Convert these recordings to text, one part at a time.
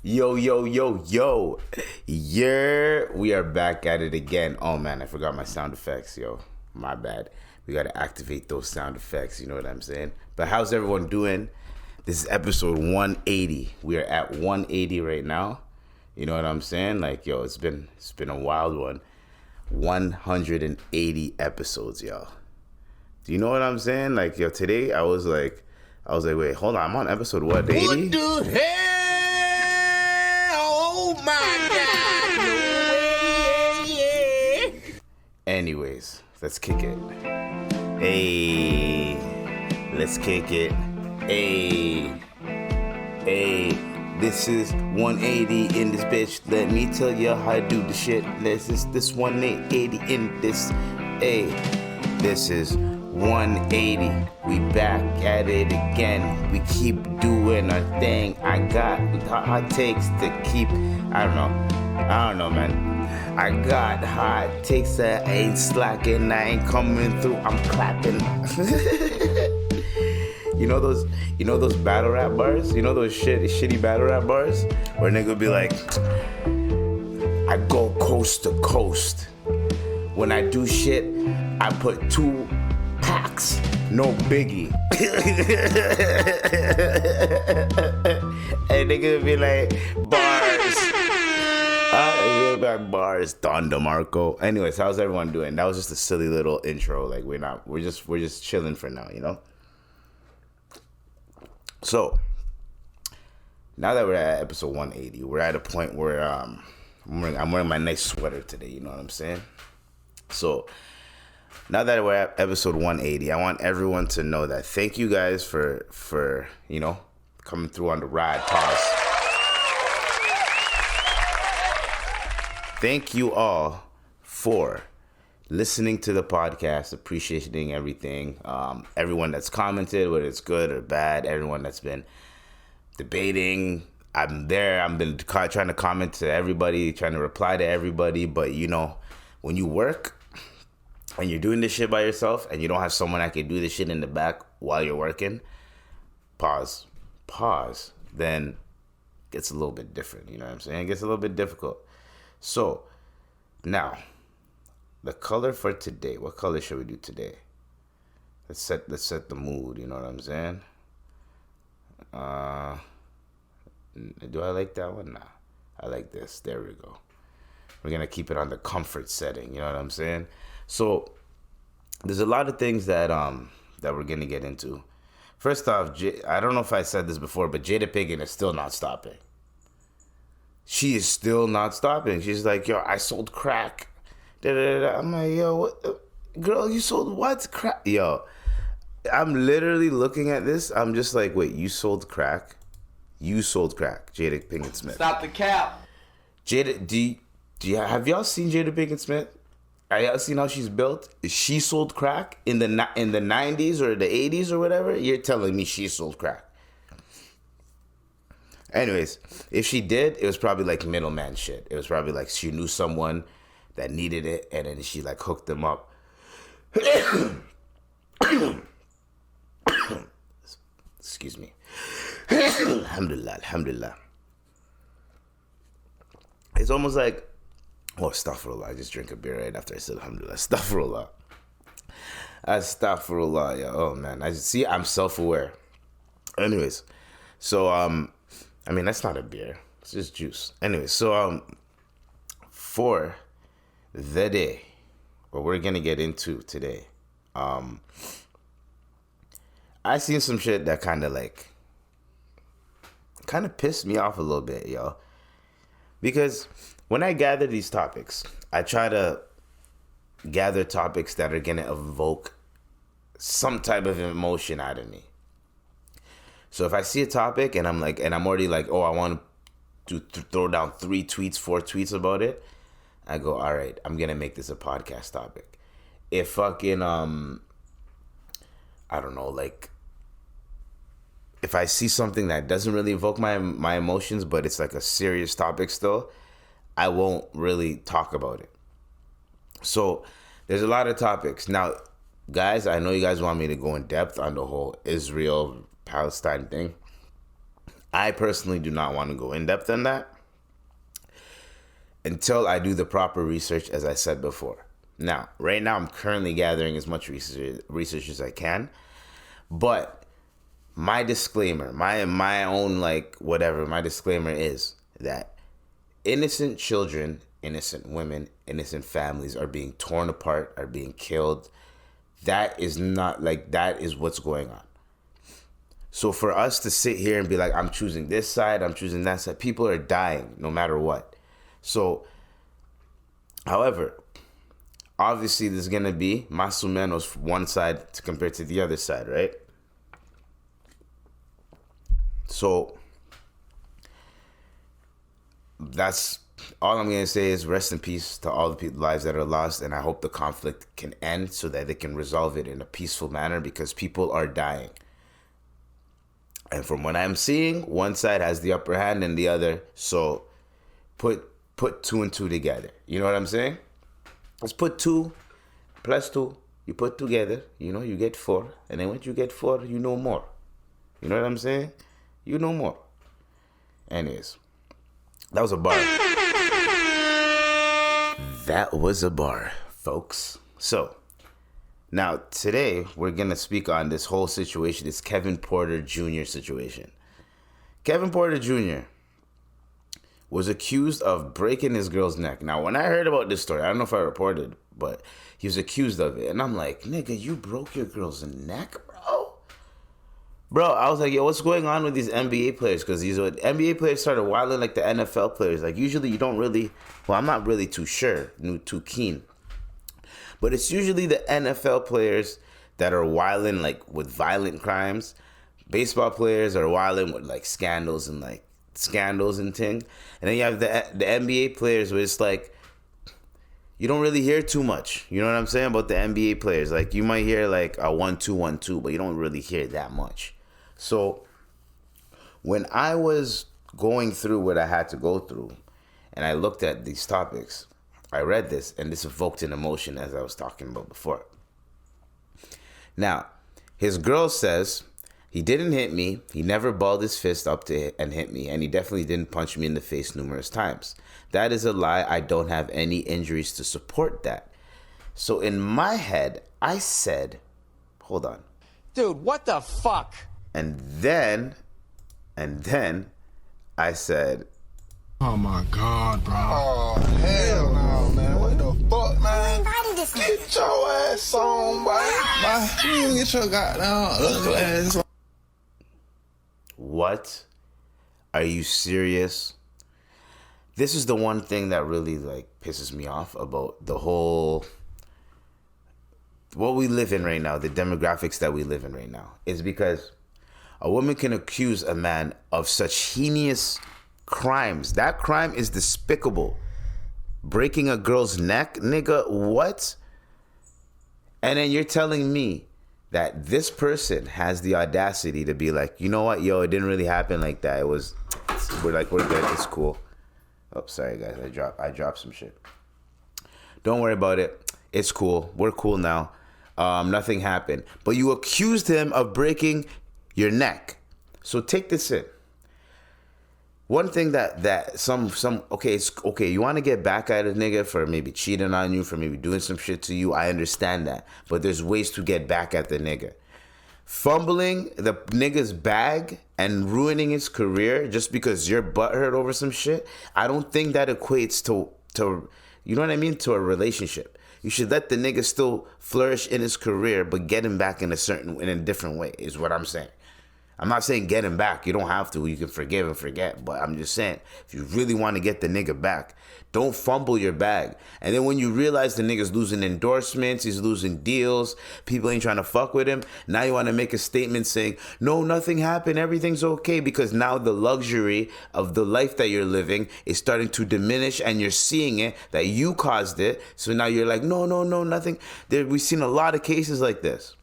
Yo, Yeeeer. We are back at it again. Oh man, I forgot my sound effects, yo. My bad. We gotta activate those sound effects, you know what I'm saying? But how's everyone doing? This is episode 180. We are at 180 right now. You know what I'm saying? Like, yo, it's been a wild one. 180 episodes, yo. Do you know what I'm saying? Like, yo, today I was like, wait, hold on, I'm on episode what, 80? What the hell? Oh my God! Yeah. Anyways, let's kick it. Hey, let's kick it. Hey, this is 180 in this bitch. Let me tell you how I do the shit. This 180 in this. Hey, this is 180. We back at it again. We keep doing our thing. I got hot takes to keep. I don't know, man. I got hot takes that I ain't slacking. I ain't coming through. I'm clapping. You know those battle rap bars? You know those shitty battle rap bars where nigga be like, I go coast to coast. When I do shit, I put 2 packs, no biggie. And nigga be like, bars, Don DeMarco. Anyways, how's everyone doing? That was just a silly little intro. Like we're just chilling for now, you know? So now that we're at episode 180, we're at a point where I'm wearing my nice sweater today, you know what I'm saying? So now that we're at episode 180, I want everyone to know that thank you guys for you know, coming through on the ride. Pause. Thank you all for listening to the podcast, appreciating everything. Everyone that's commented, whether it's good or bad, everyone that's been debating. I'm there. I've been trying to comment to everybody, trying to reply to everybody. But, you know, when you work and you're doing this shit by yourself and you don't have someone that can do this shit in the back while you're working, pause, then it gets a little bit different. You know what I'm saying? It gets a little bit difficult. So, now, the color for today. What color should we do today? Let's set the mood. You know what I'm saying? Do I like that one? Nah, I like this. There we go. We're gonna keep it on the comfort setting. You know what I'm saying? So there's a lot of things that we're gonna get into. First off, I don't know if I said this before, but Jada Pinkett is still not stopping. She is still not stopping. She's like, yo, I sold crack. I'm like, yo, what? Girl, you sold what? Crack? Yo, I'm literally looking at this. I'm just like, wait, you sold crack? You sold crack, Jada Pinkett Smith. Stop the cap. Jada, have y'all seen Jada Pinkett Smith? Have y'all seen how she's built? She sold crack in the 90s or the 80s or whatever? You're telling me she sold crack. Anyways, if she did, it was probably like middleman shit. It was probably like she knew someone that needed it, and then she like hooked them up. Excuse me. Alhamdulillah. It's almost like, oh, astaghfirullah. I just drank a beer right after I said alhamdulillah. Astaghfirullah, yeah. Oh man, I'm self-aware. Anyways, so I mean, that's not a beer. It's just juice. Anyway, so for the day, what we're going to get into today, I seen some shit that kind of pissed me off a little bit, yo. Because when I gather these topics, I try to gather topics that are going to evoke some type of emotion out of me. So if I see a topic and I'm already like, oh, I want to throw down 4 tweets about it, I go, all right, I'm going to make this a podcast topic. If fucking, I don't know, like, if I see something that doesn't really evoke my emotions, but it's like a serious topic still, I won't really talk about it. So there's a lot of topics. Now, guys, I know you guys want me to go in depth on the whole Israel Palestine thing. I personally do not want to go in depth on that until I do the proper research, as I said before. Now, right now, I'm currently gathering as much research as I can, but my disclaimer, my own, like, whatever, my disclaimer is that innocent children, innocent women, innocent families are being torn apart, are being killed. That is not, like, that is what's going on. So for us to sit here and be like, I'm choosing this side, I'm choosing that side, people are dying no matter what. So, however, obviously there's going to be más o menos one side compared to the other side, right? So, that's all I'm going to say is rest in peace to all the lives that are lost, and I hope the conflict can end so that they can resolve it in a peaceful manner, because people are dying. And from what I'm seeing, one side has the upper hand and the other. So put 2 and 2 together. You know what I'm saying? Let's put 2 plus 2. You put together, you get 4. And then once you get 4, you know more. You know what I'm saying? You know more. Anyways, that was a bar. That was a bar, folks. So, now, today, we're going to speak on this whole situation, this Kevin Porter Jr. situation. Kevin Porter Jr. was accused of breaking his girl's neck. Now, when I heard about this story, I don't know if I reported, but he was accused of it. And I'm like, nigga, you broke your girl's neck, bro? Bro, I was like, yo, what's going on with these NBA players? Because these NBA players started wilding like the NFL players. Like, usually you don't really, well, I'm not really too sure, too keen. But it's usually the NFL players that are wilding, like, with violent crimes. Baseball players are wilding with, like, scandals and thing. And then you have the NBA players where it's like, you don't really hear too much. You know what I'm saying about the NBA players? Like, you might hear, like, a 1-2-1-2, but you don't really hear that much. So, when I was going through what I had to go through, and I looked at these topics, I read this, and this evoked an emotion, as I was talking about before. Now, his girl says, he didn't hit me, he never balled his fist up and hit me, and he definitely didn't punch me in the face numerous times. That is a lie. I don't have any injuries to support that. So in my head, I said, hold on. Dude, what the fuck? And then I said, oh my God, bro. Oh, hell no, man. What the fuck, man? Get your ass on, boy. You get your goddamn ugly ass on. what? Are you serious? This is the one thing that really, like, pisses me off about the whole, what we live in right now, the demographics that we live in right now, is because a woman can accuse a man of such heinous crimes. That crime is despicable. Breaking a girl's neck, nigga, what? And then you're telling me that this person has the audacity to be like, you know what, yo, it didn't really happen like that. We're good, it's cool. Oh, sorry guys, I dropped some shit. Don't worry about it. It's cool. We're cool now. Nothing happened. But you accused him of breaking your neck. So take this in. One thing that some okay, it's okay, you want to get back at a nigga for maybe cheating on you, for maybe doing some shit to you, I understand that. But there's ways to get back at the nigga. Fumbling the nigga's bag and ruining his career just because you're butthurt over some shit, I don't think that equates to you know what I mean, to a relationship. You should let the nigga still flourish in his career, but get him back in a different way, is what I'm saying. I'm not saying get him back. You don't have to. You can forgive and forget. But I'm just saying, if you really want to get the nigga back, don't fumble your bag. And then when you realize the nigga's losing endorsements, he's losing deals, people ain't trying to fuck with him, now you want to make a statement saying, no, nothing happened, everything's okay, because now the luxury of the life that you're living is starting to diminish, and you're seeing it, that you caused it. So now you're like, no, nothing. We've seen a lot of cases like this.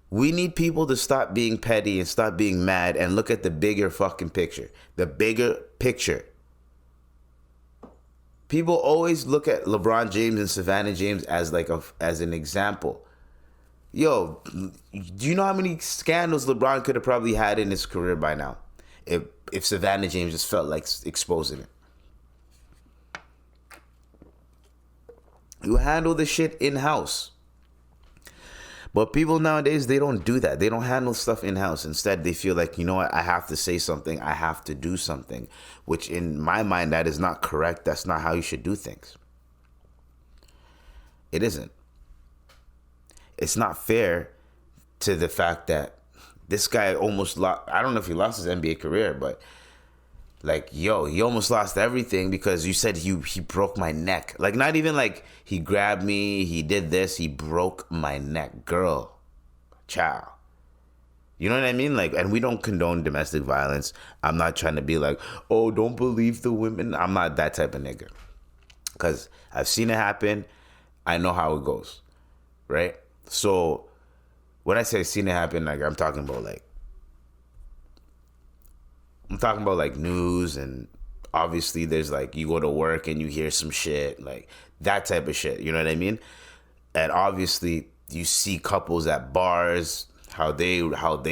We need people to stop being petty and stop being mad and look at the bigger fucking picture. The bigger picture. People always look at LeBron James and Savannah James as an example. Yo, do you know how many scandals LeBron could have probably had in his career by now if Savannah James just felt like exposing it? You handle the shit in-house. But people nowadays, they don't do that. They don't handle stuff in-house. Instead, they feel like, you know what, I have to say something. I have to do something. Which, in my mind, that is not correct. That's not how you should do things. It isn't. It's not fair to the fact that this guy almost lost. I don't know if he lost his NBA career, but like, yo, he almost lost everything because you said he broke my neck. Like, not even like he grabbed me, he did this, he broke my neck. Girl, child. You know what I mean? Like, and we don't condone domestic violence. I'm not trying to be like, oh, don't believe the women. I'm not that type of nigga. Because I've seen it happen. I know how it goes. Right? So when I say seen it happen, like I'm talking about like news, and obviously there's like you go to work and you hear some shit, like that type of shit. You know what I mean? And obviously you see couples at bars, how they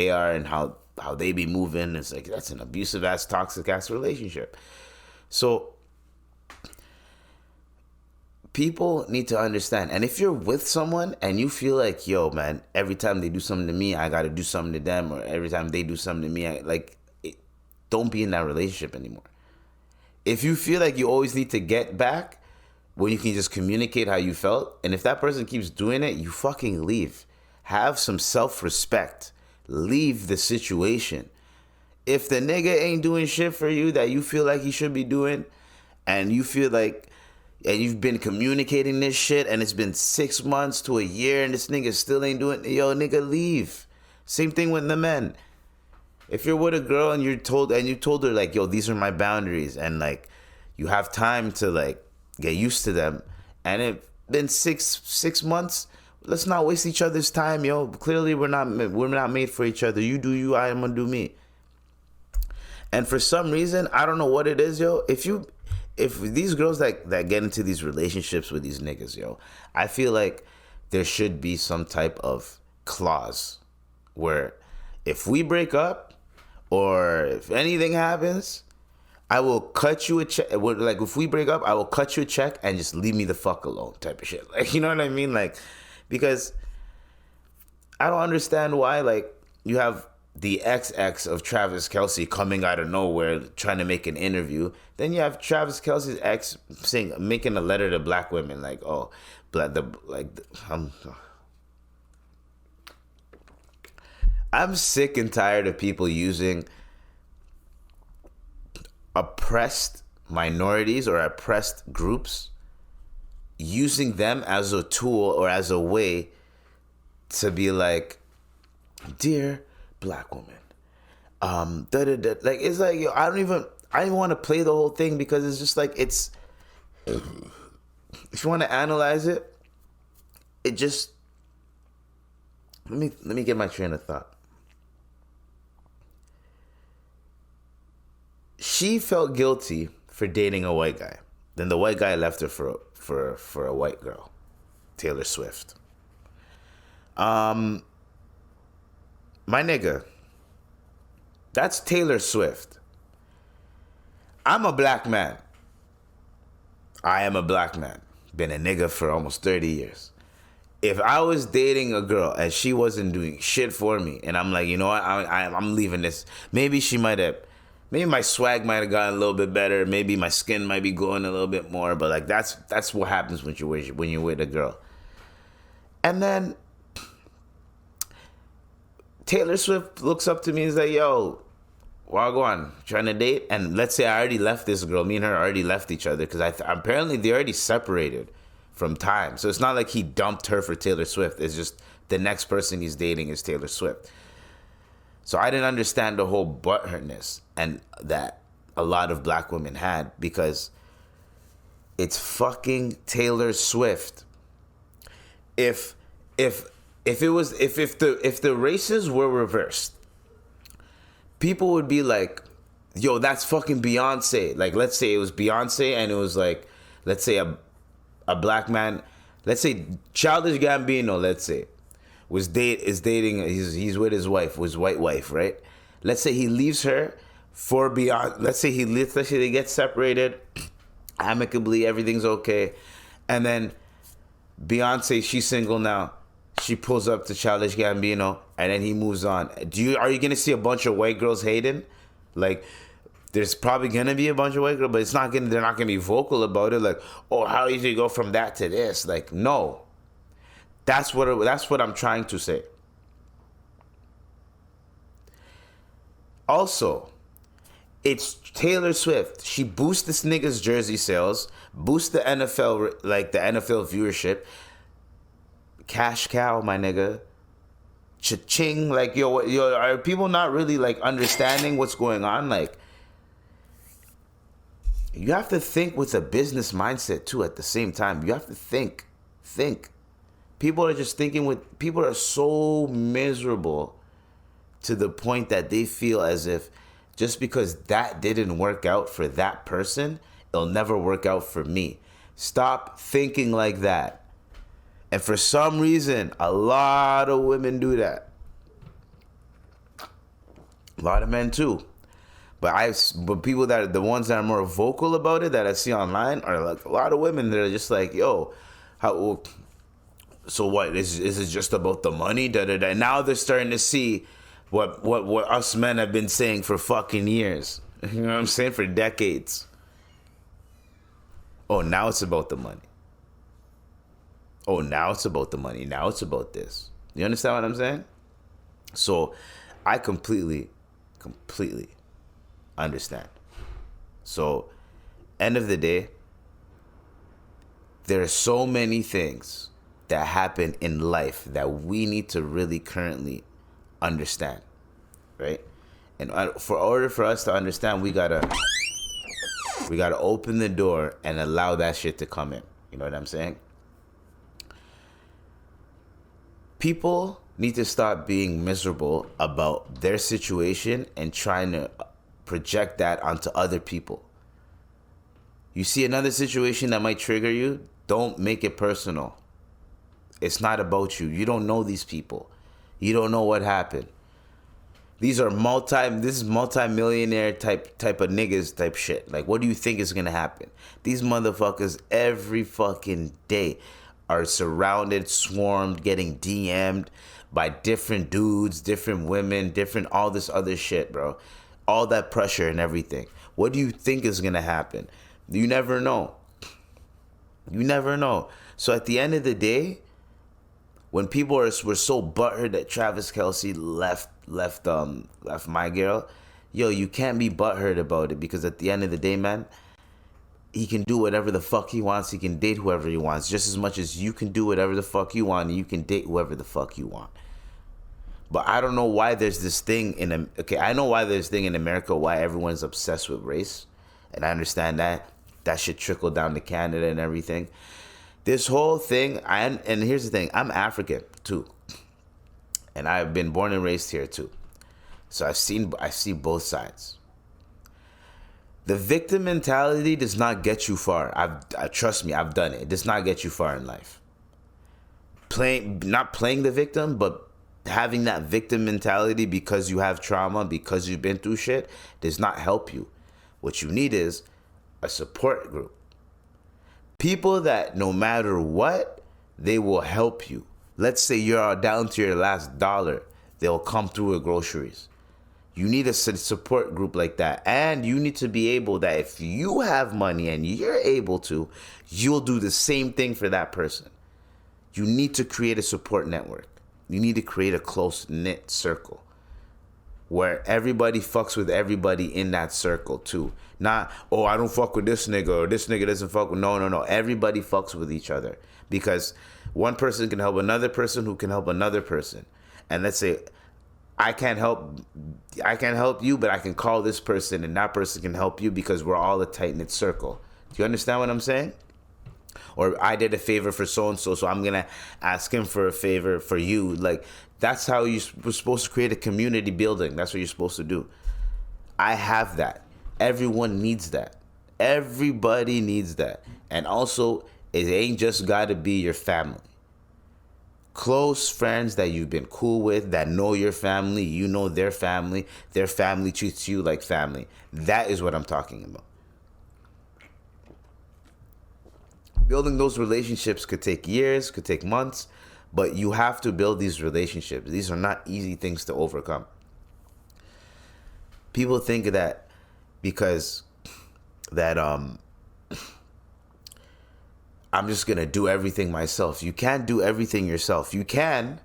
are and how they be moving. It's like that's an abusive ass, toxic ass relationship. So people need to understand. And if you're with someone and you feel like, yo, man, every time they do something to me, I got to do something to them, or every time they do something to me, don't be in that relationship anymore. If you feel like you always need to get back when you can just communicate how you felt, and if that person keeps doing it, you fucking leave. Have some self-respect. Leave the situation. If the nigga ain't doing shit for you that you feel like he should be doing, and you feel like, and you've been communicating this shit, and it's been 6 months to a year, and this nigga still ain't doing it, yo, nigga, leave. Same thing with the men. If you're with a girl and you told her like, yo, these are my boundaries, and like you have time to like get used to them, and it's been six months, let's not waste each other's time, yo. Clearly we're not made for each other. You do you, I am gonna do me. And for some reason, I don't know what it is, yo. If these girls that get into these relationships with these niggas, yo, I feel like there should be some type of clause where if we break up or if anything happens, I will cut you a check. Like, if we break up, I will cut you a check and just leave me the fuck alone type of shit. Like, you know what I mean? Like, because I don't understand why, like, you have the ex of Travis Kelce coming out of nowhere trying to make an interview. Then you have Travis Kelce's ex making a letter to black women, like, oh, I'm sick and tired of people using oppressed minorities or oppressed groups, using them as a tool or as a way to be like, dear black woman, like, it's like, yo, I don't even want to play the whole thing, because it's just like, it's, if you want to analyze it, it just, let me get my train of thought. She felt guilty for dating a white guy. Then the white guy left her for a white girl, Taylor Swift. My nigga, that's Taylor Swift. I'm a black man. I am a black man. Been a nigga for almost 30 years. If I was dating a girl and she wasn't doing shit for me, and I'm like, you know what, I'm leaving this. Maybe my swag might have gotten a little bit better. Maybe my skin might be glowing a little bit more. But like, that's what happens when you're with a girl. And then Taylor Swift looks up to me and is like, yo, wagwan, trying to date? And let's say I already left this girl. Me and her already left each other, because apparently they already separated from time. So it's not like he dumped her for Taylor Swift. It's just the next person he's dating is Taylor Swift. So I didn't understand the whole butthurtness and that a lot of black women had, because it's fucking Taylor Swift. If the races were reversed, people would be like, yo, that's fucking Beyonce. Like, let's say it was Beyonce and it was like, let's say a black man, let's say Childish Gambino, let's say, is dating. He's with his wife, his white wife, right? Let's say he leaves her for Beyonce. Let's say they get separated amicably. Everything's okay, and then Beyonce, she's single now. She pulls up to Childish Gambino, and then he moves on. Are you gonna see a bunch of white girls hating? Like, there's probably gonna be a bunch of white girls, but they're not gonna be vocal about it. Like, oh, how did you go from that to this? Like, no. That's what I'm trying to say. Also, it's Taylor Swift. She boosts this nigga's jersey sales, boosts the NFL, like the NFL viewership. Cash cow, my nigga. Cha-ching. Like, yo, are people not really, like, understanding what's going on? Like, you have to think with a business mindset, too, at the same time. You have to think. People are just people are so miserable to the point that they feel as if just because that didn't work out for that person, it'll never work out for me. Stop thinking like that. And for some reason, a lot of women do that. A lot of men too. But people the ones that are more vocal about it that I see online are like a lot of women that are just like, yo, so what? Is it just about the money? Now they're starting to see what us men have been saying for fucking years. You know what I'm saying? For decades. Oh, now it's about the money. Oh, now it's about the money. Now it's about this. You understand what I'm saying? So I completely understand. So, end of the day, there are so many things that happen in life that we need to really currently understand, right? And for order for us to understand, we gotta open the door and allow that shit to come in. You know what I'm saying? People need to stop being miserable about their situation and trying to project that onto other people. You see another situation that might trigger you, don't make it personal. It's not about you. You don't know these people. You don't know what happened. This is multi-millionaire type of niggas type shit. Like, what do you think is gonna happen? These motherfuckers every fucking day are surrounded, swarmed, getting DM'd by different dudes, different women, different all this other shit, bro. All that pressure and everything. What do you think is gonna happen? You never know. You never know. So at the end of the day, when people were so butthurt that Travis Kelce left my girl, yo, you can't be butthurt about it, because at the end of the day, man, he can do whatever the fuck he wants. He can date whoever he wants, just as much as you can do whatever the fuck you want and you can date whoever the fuck you want. But I don't know why there's this thing I know why there's this thing in America why everyone's obsessed with race, and I understand that should trickle down to Canada and everything. This whole thing, and here's the thing, I'm African too, and I've been born and raised here too, so I see both sides. The victim mentality does not get you far. Trust me, I've done it. It does not get you far in life. Not playing the victim, but having that victim mentality because you have trauma, because you've been through shit, does not help you. What you need is a support group. People that no matter what, they will help you. Let's say you're down to your last dollar, they'll come through with groceries. You need a support group like that. And you need to be able that if you have money and you're able to, you'll do the same thing for that person. You need to create a support network. You need to create a close-knit circle where everybody fucks with everybody in that circle too. Not, oh, I don't fuck with this nigga or this nigga doesn't fuck with... No. Everybody fucks with each other, because one person can help another person who can help another person. And let's say I can't help you, but I can call this person and that person can help you because we're all a tight-knit circle. Do you understand what I'm saying? Or I did a favor for so-and-so, so I'm going to ask him for a favor for you. Like, that's how you're supposed to create a community building. That's what you're supposed to do. I have that. Everyone needs that. Everybody needs that. And also, it ain't just got to be your family. close friends that you've been cool with, that know your family, you know their family treats you like family. That is what I'm talking about. Building those relationships could take years, could take months, but you have to build these relationships. These are not easy things to overcome. People think that because that I'm just gonna do everything myself. You can't do everything yourself. You can,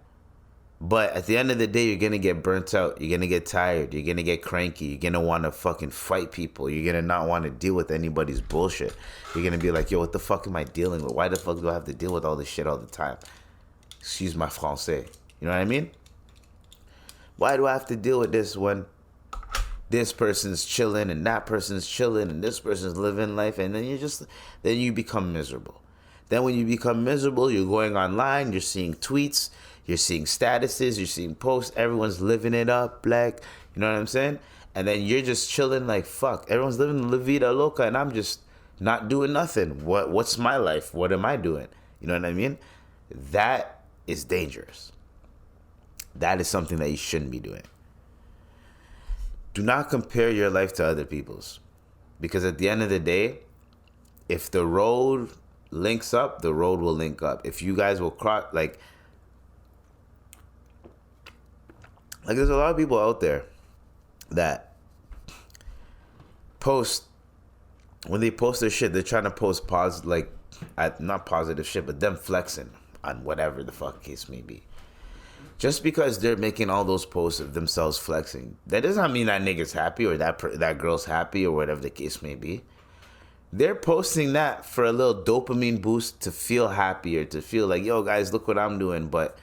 but at the end of the day, you're gonna get burnt out. You're gonna get tired. You're gonna get cranky. You're gonna want to fucking fight people. You're gonna not want to deal with anybody's bullshit. You're gonna be like, yo, what the fuck am I dealing with? Why the fuck do I have to deal with all this shit all the time? Excuse my français. You know what I mean? Why do I have to deal with this when this person's chilling and that person's chilling and this person's living life, and then you become miserable. Then when you become miserable, you're going online, you're seeing tweets, you're seeing statuses, you're seeing posts, everyone's living it up, like, you know what I'm saying? And then you're just chilling like, fuck, everyone's living la vida loca and I'm just not doing nothing. What's my life? What am I doing? You know what I mean? That is dangerous. That is something that you shouldn't be doing. Do not compare your life to other people's. Because at the end of the day, if the road links up, the road will link up. If you guys will cross, like there's a lot of people out there that post, when they post their shit, they're trying to post not positive shit, but them flexing on whatever the fuck case may be. Just because they're making all those posts of themselves flexing, that does not mean that nigga's happy or that girl's happy or whatever the case may be. They're posting that for a little dopamine boost to feel happy or to feel like, yo, guys, look what I'm doing. But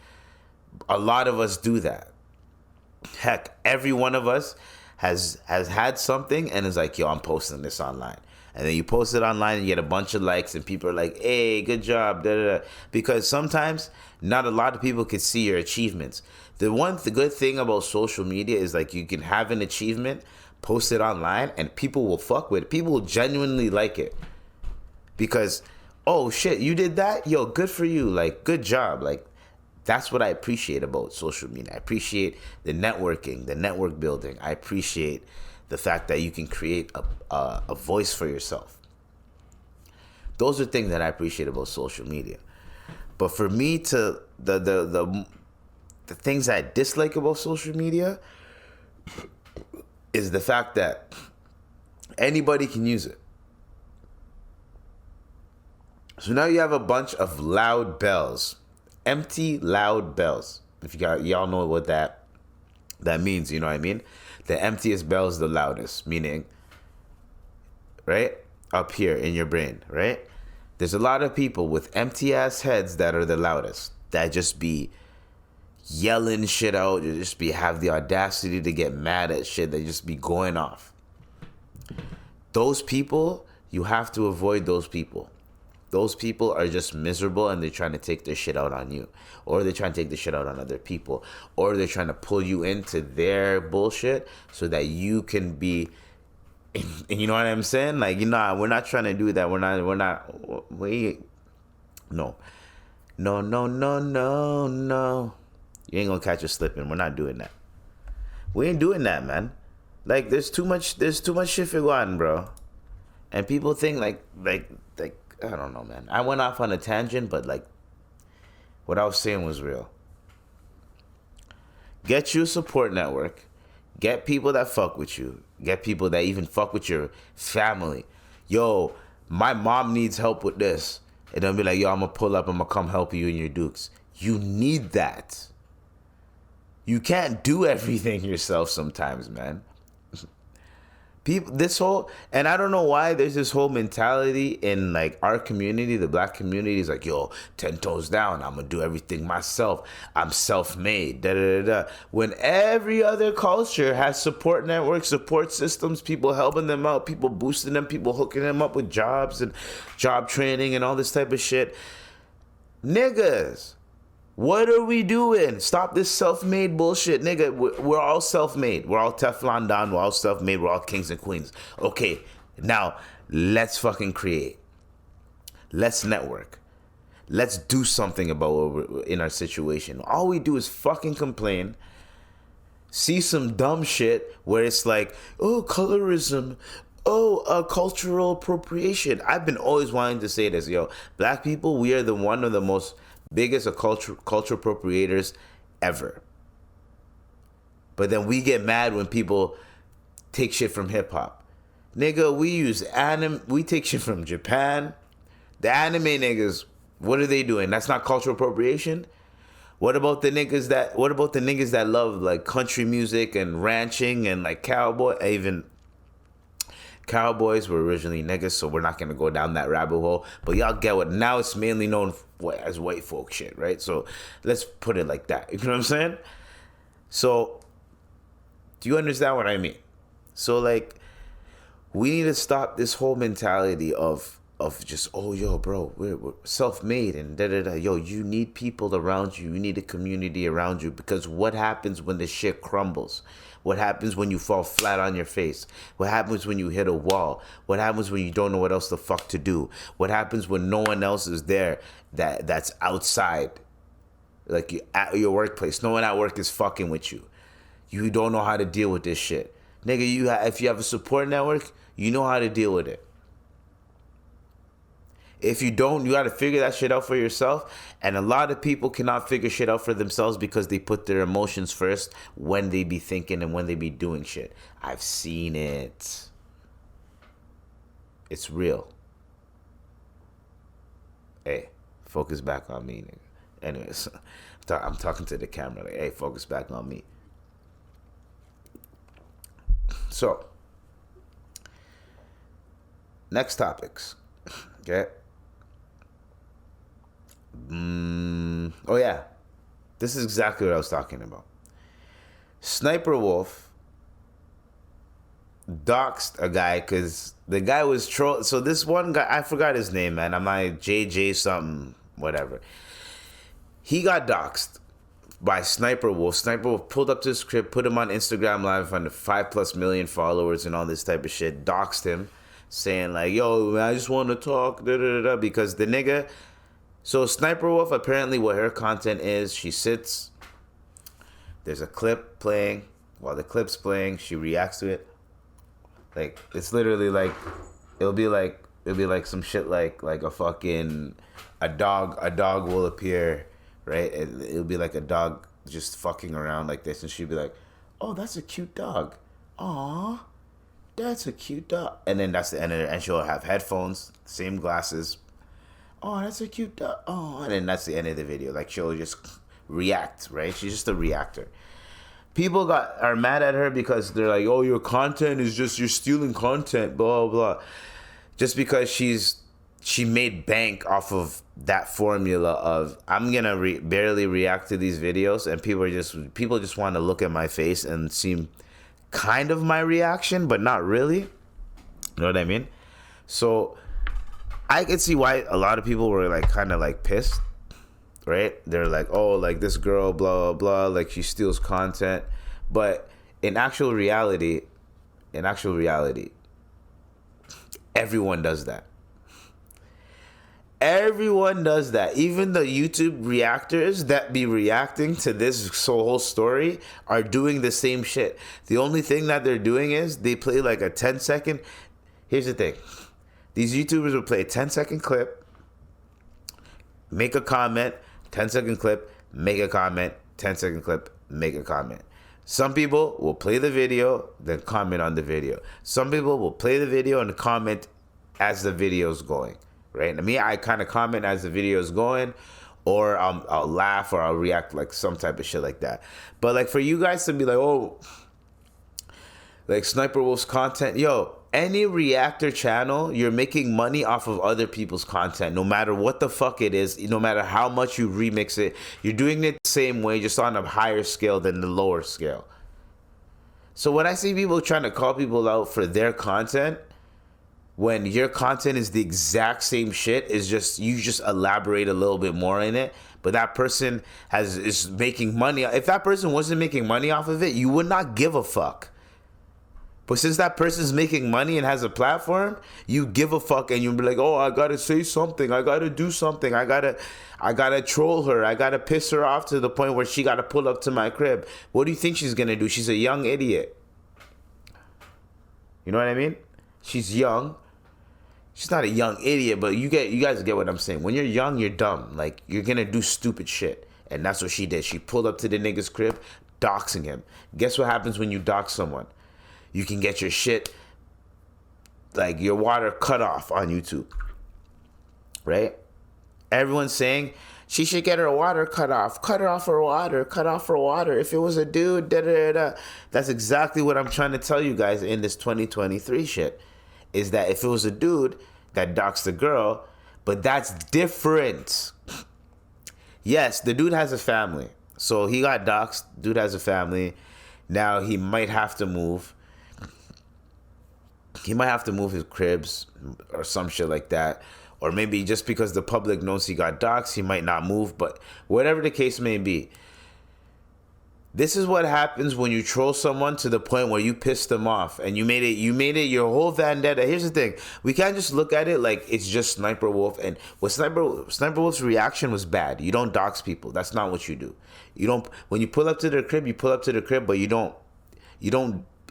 a lot of us do that. Heck, every one of us has had something and is like, yo, I'm posting this online. And then you post it online and you get a bunch of likes and people are like, hey, good job, da, da, da. Because sometimes not a lot of people can see your achievements. The good thing about social media is like you can have an achievement, post it online, and people will fuck with it. People will genuinely like it. Because, oh shit, you did that? Yo, good for you. Like, good job. Like, that's what I appreciate about social media. I appreciate the networking, the network building. I appreciate the fact that you can create a voice for yourself. Those are things that I appreciate about social media. But for me to the things I dislike about social media is the fact that anybody can use it. So now you have a bunch of loud bells, empty loud bells. If y'all know what that means, you know what I mean? The emptiest bell is the loudest, meaning, right, up here in your brain, right? There's a lot of people with empty ass heads that are the loudest, that just be yelling shit out, you just have the audacity to get mad at shit, they just be going off. Those people, you have to avoid those people. Those people are just miserable and they're trying to take their shit out on you. Or they're trying to take the shit out on other people. Or they're trying to pull you into their bullshit so that you can be, you know what I'm saying? Like, you know, we're not trying to do that. No. You ain't gonna catch us slipping. We're not doing that. We ain't doing that, man. Like, there's too much shit forgotten, bro. And people think like, I don't know, man. I went off on a tangent, but like, what I was saying was real. Get you a support network. Get people that fuck with you. Get people that even fuck with your family. Yo, my mom needs help with this. And they'll be like, yo, I'm gonna pull up, I'm gonna come help you in your dukes. You need that. You can't do everything yourself sometimes, man. People, and I don't know why there's this whole mentality in like our community, the black community is like, yo, 10 toes down, I'm gonna do everything myself. I'm self-made, When every other culture has support networks, support systems, people helping them out, people boosting them, people hooking them up with jobs and job training and all this type of shit. Niggas, what are we doing? Stop this self-made bullshit. Nigga, we're all self-made. We're all Teflon Don. We're all self-made. We're all kings and queens. Okay, now let's fucking create. Let's network. Let's do something about what we're in our situation. All we do is fucking complain. See some dumb shit where it's like, oh, colorism, oh, cultural appropriation. I've been always wanting to say this, yo. Black people, we are one of the most biggest culture appropriators ever. But then we get mad when people take shit from hip hop. Nigga, we use anime. We take shit from Japan. The anime niggas, what are they doing? That's not cultural appropriation. What about the niggas that love like country music and ranching and like cowboy? Even cowboys were originally niggas, so we're not gonna go down that rabbit hole. But y'all get what? Now it's mainly known as white folk shit, right? So let's put it like that. You know what I'm saying? So do you understand what I mean? So like, we need to stop this whole mentality of just, oh, yo, bro, we're self-made and da-da-da. Yo, you need people around you. You need a community around you, because what happens when the shit crumbles? What happens when you fall flat on your face? What happens when you hit a wall? What happens when you don't know what else the fuck to do? What happens when no one else is there that's outside? Like you, at your workplace. No one at work is fucking with you. You don't know how to deal with this shit. Nigga, if you have a support network, you know how to deal with it. If you don't, you got to figure that shit out for yourself. And a lot of people cannot figure shit out for themselves because they put their emotions first when they be thinking and when they be doing shit. I've seen it. It's real. Hey, focus back on me, nigga. Anyways, I'm talking to the camera. Like, hey, focus back on me. So, next topics. Okay. Oh yeah, this is exactly what I was talking about. SniperWolf doxed a guy because the guy was troll. So this one guy, I forgot his name, man. I'm like JJ something, whatever. He got doxed by SniperWolf. SniperWolf pulled up to his crib, put him on Instagram Live in front of 5+ million followers and all this type of shit. Doxed him, saying like, "Yo, man, I just want to talk," because the nigga. So SniperWolf, apparently what her content is, she sits, there's a clip playing, while the clip's playing, she reacts to it. Like, it's literally like, it'll be like some shit like a dog will appear, right? It'll be like a dog just fucking around like this, and she'll be like, "Oh, that's a cute dog. Aw, that's a cute dog." And then that's the end of it, and she'll have headphones, same glasses. "Oh, that's a cute dog." Oh, and then that's the end of the video. Like, she'll just react, right? She's just a reactor. People are mad at her because they're like, "Oh, your content is just, you're stealing content, blah, blah." Just because she made bank off of that formula of, I'm going to barely react to these videos, and people just want to look at my face and see kind of my reaction, but not really. You know what I mean? So I could see why a lot of people were like kind of like pissed, right? They're like, "Oh, like this girl, blah, blah, blah, like she steals content." But in actual reality, everyone does that. Everyone does that. Even the YouTube reactors that be reacting to this whole story are doing the same shit. The only thing that they're doing is they play like a 10-second. Here's the thing. These YouTubers will play a 10-second clip, make a comment, 10-second clip, make a comment, 10-second clip, make a comment. Some people will play the video, then comment on the video. Some people will play the video and comment as the video's going, right? And me, I kind of comment as the video's going, or I'll laugh or I'll react like some type of shit like that. But like for you guys to be like, "Oh, like SniperWolf's content," yo, any reactor channel, you're making money off of other people's content, no matter what the fuck it is, no matter how much you remix it. You're doing it the same way, just on a higher scale than the lower scale. So when I see people trying to call people out for their content, when your content is the exact same shit, is just, you just elaborate a little bit more in it, but that person is making money. If that person wasn't making money off of it, you would not give a fuck. But since that person's making money and has a platform, you give a fuck and you be like, oh, I gotta say something. I gotta do something. I gotta troll her. I gotta piss her off to the point where she gotta pull up to my crib. What do you think she's gonna do? She's a young idiot. You know what I mean? She's young. She's not a young idiot, but you guys get what I'm saying. When you're young, you're dumb. Like, you're gonna do stupid shit. And that's what she did. She pulled up to the nigga's crib, doxing him. Guess what happens when you dox someone? You can get your shit, like your water cut off on YouTube. Right? Everyone's saying she should get her water cut off. Cut her off her water. Cut off her water. If it was a dude, da-da-da-da. That's exactly what I'm trying to tell you guys in this 2023 shit. Is that if it was a dude that doxed a girl, but that's different. Yes, the dude has a family. So he got doxed. Dude has a family. Now he might have to move. He might have to move his cribs or some shit like that. Or maybe just because the public knows he got doxxed, he might not move. But whatever the case may be, this is what happens when you troll someone to the point where you piss them off and you made it your whole vendetta. Here's the thing. We can't just look at it like it's just Sniper Wolf. And what Sniper Wolf's reaction was bad. You don't dox people. That's not what you do. You don't, when you pull up to their crib, you pull up to their crib, but you don't,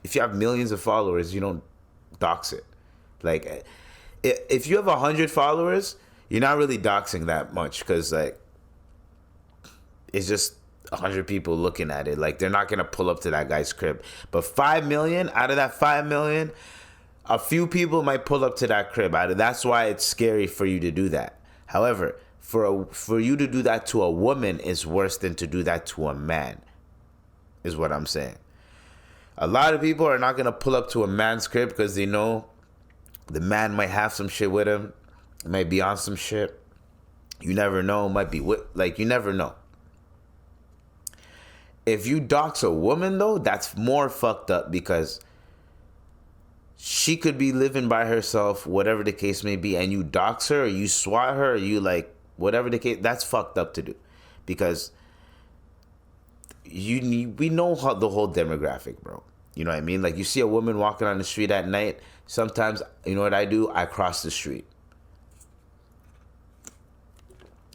if you have millions of followers, you don't dox it. Like, if you have 100 followers, you're not really doxing that much because, like, it's just 100 people looking at it. Like, they're not going to pull up to that guy's crib. But 5 million, out of that 5 million, a few people might pull up to that crib. That's why it's scary for you to do that. However, for you to do that to a woman is worse than to do that to a man, is what I'm saying. A lot of people are not going to pull up to a man's crib because they know the man might have some shit with him. Might be on some shit. You never know. Might be you never know. If you dox a woman, though, that's more fucked up because she could be living by herself, whatever the case may be, and you dox her or you swat her or you, like, whatever the case, that's fucked up to do because we know the whole demographic, bro. You know what I mean? Like, you see a woman walking on the street at night, sometimes, you know what I do? I cross the street.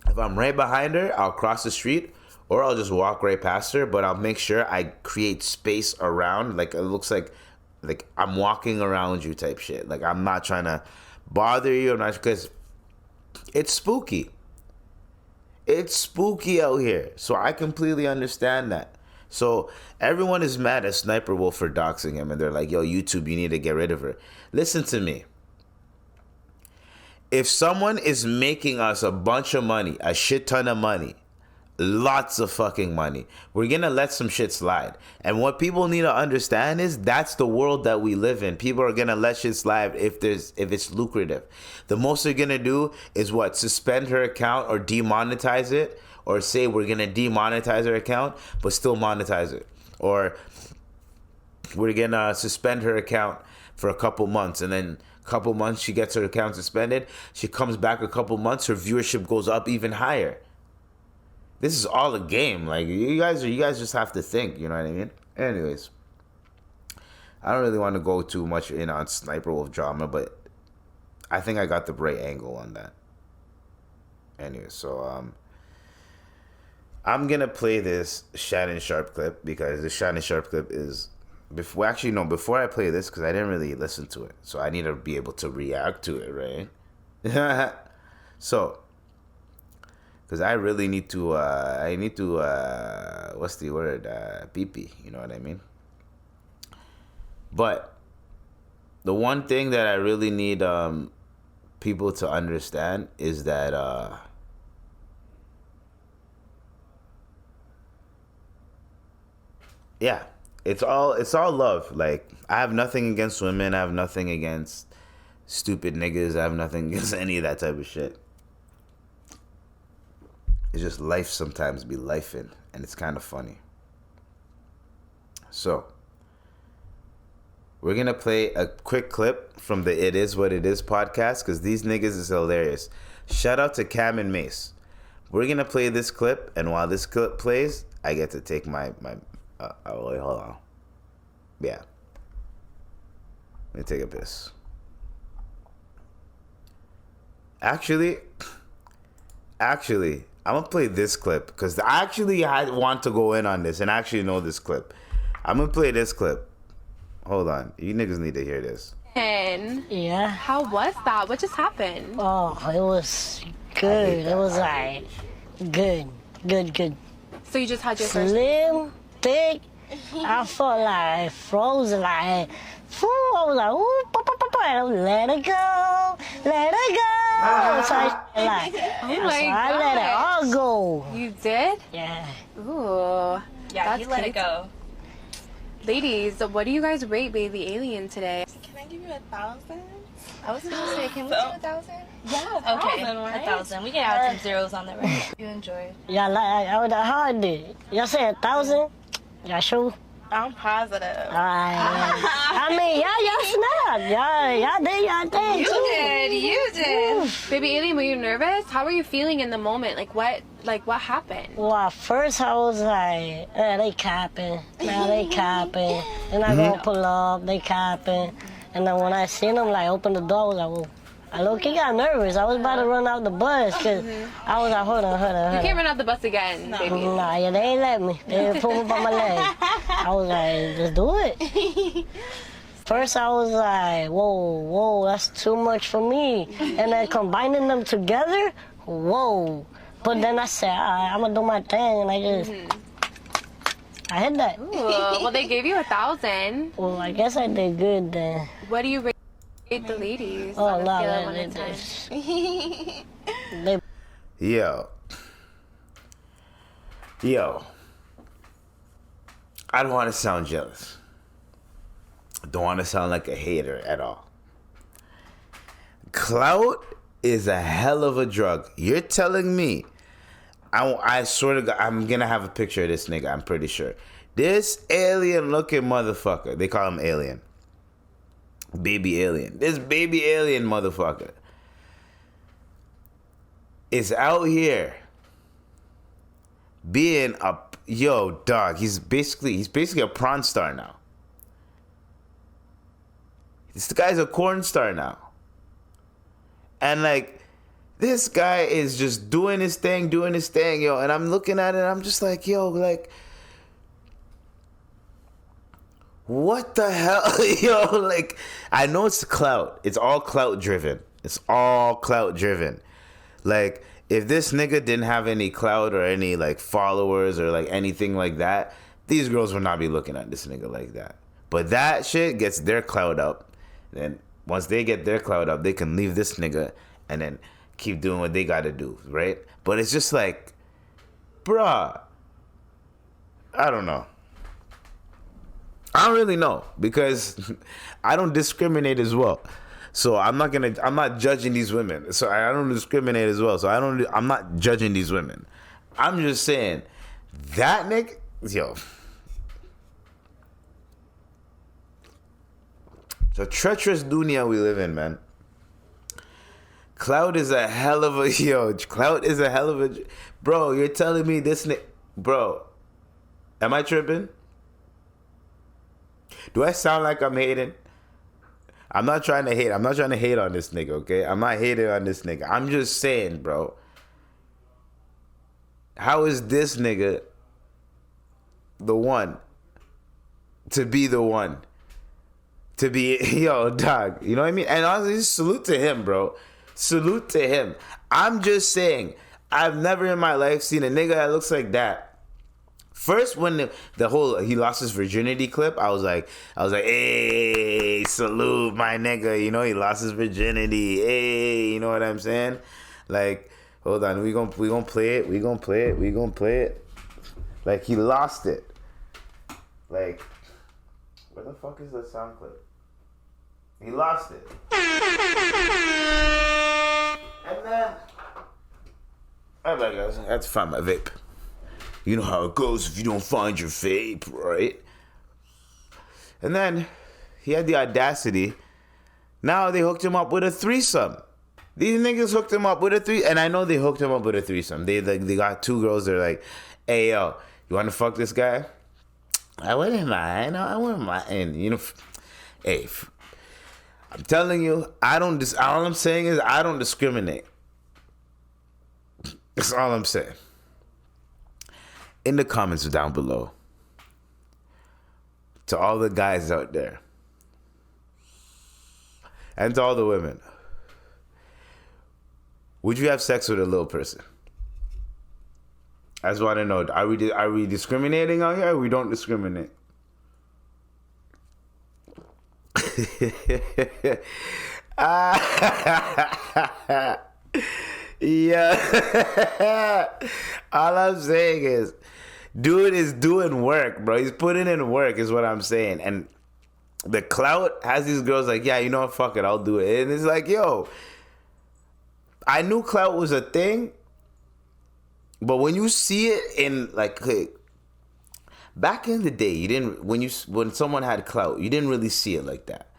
If I'm right behind her, I'll cross the street, or I'll just walk right past her, but I'll make sure I create space around, like, it looks like I'm walking around you type shit. Like, I'm not trying to bother you, because it's spooky. It's spooky out here, so I completely understand that. So everyone is mad at Sniper Wolf for doxing him, and they're like, yo, YouTube, you need to get rid of her. Listen to me. If someone is making us a bunch of money, a shit ton of money, lots of fucking money, we're gonna let some shit slide. And what people need to understand is that's the world that we live in. People are gonna let shit slide if it's lucrative. The most they're gonna do is what? Suspend her account or demonetize it, or say we're gonna demonetize her account but still monetize it, or we're gonna suspend her account for a couple months, and then a couple months she gets her account suspended, she comes back a couple months, her viewership goes up even higher. This is all a game. Like, you guys just have to think, you know what I mean? Anyways, I don't really want to go too much in on SniperWolf Drama, but I think I got the right angle on that. Anyway, so I'm gonna play this Shannon Sharpe clip because the Shannon Sharpe clip is before I play this, because I didn't really listen to it, so I need to be able to react to it, right? So, because I really need to what's the word, pee-pee, you know what I mean? But the one thing that I really need people to understand is that yeah, it's all love. Like, I have nothing against women, I have nothing against stupid niggas, I have nothing against any of that type of shit. It's just life sometimes be lifing, and it's kind of funny. So, we're going to play a quick clip from the It Is What It Is podcast, because these niggas is hilarious. Shout out to Cam and Mace. We're going to play this clip, and while this clip plays, I get to take my wait, hold on. Yeah. Let me take a piss. Actually, I'm gonna play this clip because I want to go in on this and actually know this clip. I'm gonna play this clip. Hold on, you niggas need to hear this. Yeah. How was that? What just happened? Oh, it was good. It was like good. So you just had your first... Slim, thick. I felt like frozen. Like, I was like, ooh, let it go. So I let it all go. You did? Yeah. Ooh. Yeah, you let it go. Ladies, what do you guys rate Baby Alien today? Can I give you 1,000? I was gonna say, can we do 1,000? Yeah, okay, 1,000. We can add some zeros on there, right? You enjoyed. Yeah, like how I did. Y'all say 1,000? Y'all sure? I'm positive. I mean, y'all snapped. Y'all did. You did. Baby Alien, were you nervous? How were you feeling in the moment? What happened? Well, at first I was like, they capping. Now they capping. They're not gonna pull up. They capping. And then when I seen them like open the door, I was like, whoa. I low-key got nervous. I was about to run out the bus because I was like, hold on. You can't run out the bus again, baby. Nah, yeah, they ain't let me. They didn't pull me by my leg. I was like, let's do it. First, I was like, whoa, that's too much for me. And then combining them together, whoa. But then I said, I'm going to do my thing. And I hit that. Ooh, well, they gave you 1,000. Well, I guess I did good then. What do you rate the ladies? Oh, no, they Yo. I don't want to sound jealous. I don't want to sound like a hater at all. Clout is a hell of a drug. You're telling me. I swear to God, I'm going to have a picture of this nigga, I'm pretty sure. This alien-looking motherfucker. They call him Alien. Baby Alien. This baby alien motherfucker is out here being a dog. He's basically a prawn star now. This guy's a corn star now. And like this guy is just doing his thing, yo. And I'm looking at it and I'm just like, yo, like what the hell? Yo, like, I know it's clout. It's all clout driven. Like, if this nigga didn't have any clout or any, like, followers or, like, anything like that, these girls would not be looking at this nigga like that. But that shit gets their clout up. Then once they get their clout up, they can leave this nigga and then keep doing what they gotta do, right? But it's just like, bruh, I don't know. I don't really know because I don't discriminate as well. So I'm not judging these women. So I don't discriminate as well. So I'm not judging these women. I'm just saying that nigga, yo. It's a treacherous dunya we live in, man. Clout is a hell of a bro, you're telling me this nigga, bro, am I tripping? Do I sound like I'm hating? I'm not trying to hate. I'm not trying to hate on this nigga, okay? I'm not hating on this nigga. I'm just saying, bro. How is this nigga the one to be the one? To be, yo, dog. You know what I mean? And honestly, salute to him, bro. Salute to him. I'm just saying, I've never in my life seen a nigga that looks like that. First, when the whole he lost his virginity clip, I was like, hey, salute my nigga. You know, he lost his virginity. Hey, you know what I'm saying? Like, hold on, we gonna play it. Like, he lost it. Like, where the fuck is the sound clip? He lost it. And then, I'm like, I had to find my vape. You know how it goes if you don't find your vape, right? And then he had the audacity. Now they hooked him up with a threesome. These niggas hooked him up with a threesome. And I know they hooked him up with a threesome. They got two girls. They're like, hey, yo, you want to fuck this guy? I wouldn't mind. And, you know, hey, I'm telling you, all I'm saying is I don't discriminate. That's all I'm saying. In the comments down below, to all the guys out there, and to all the women, would you have sex with a little person? I just want to know, are we discriminating out here, or we don't discriminate? Yeah. All I'm saying is, dude is doing work, bro. He's putting in work, is what I'm saying. And the clout has these girls like, yeah, you know what, fuck it, I'll do it. And it's like, yo, I knew clout was a thing, but when you see it in like, back in the day, you didn't, when someone had clout, you didn't really see it like that.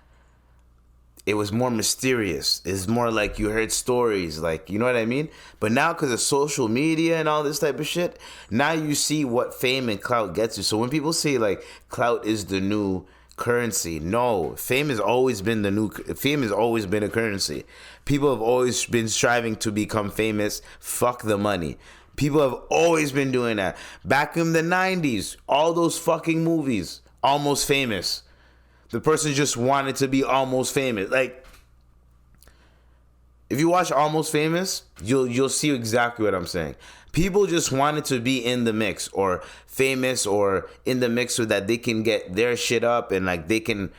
It was more mysterious. It's more like you heard stories, like, you know what I mean? But now, because of social media and all this type of shit, now you see what fame and clout gets you. So when people say like clout is the new currency, no, fame has always been a currency. People have always been striving to become famous. Fuck the money. People have always been doing that. Back in the 90s, all those fucking movies, Almost Famous. The person just wanted to be almost famous. Like, if you watch Almost Famous, you'll see exactly what I'm saying. People just wanted to be in the mix, or famous, or in the mix so that they can get their shit up and like they can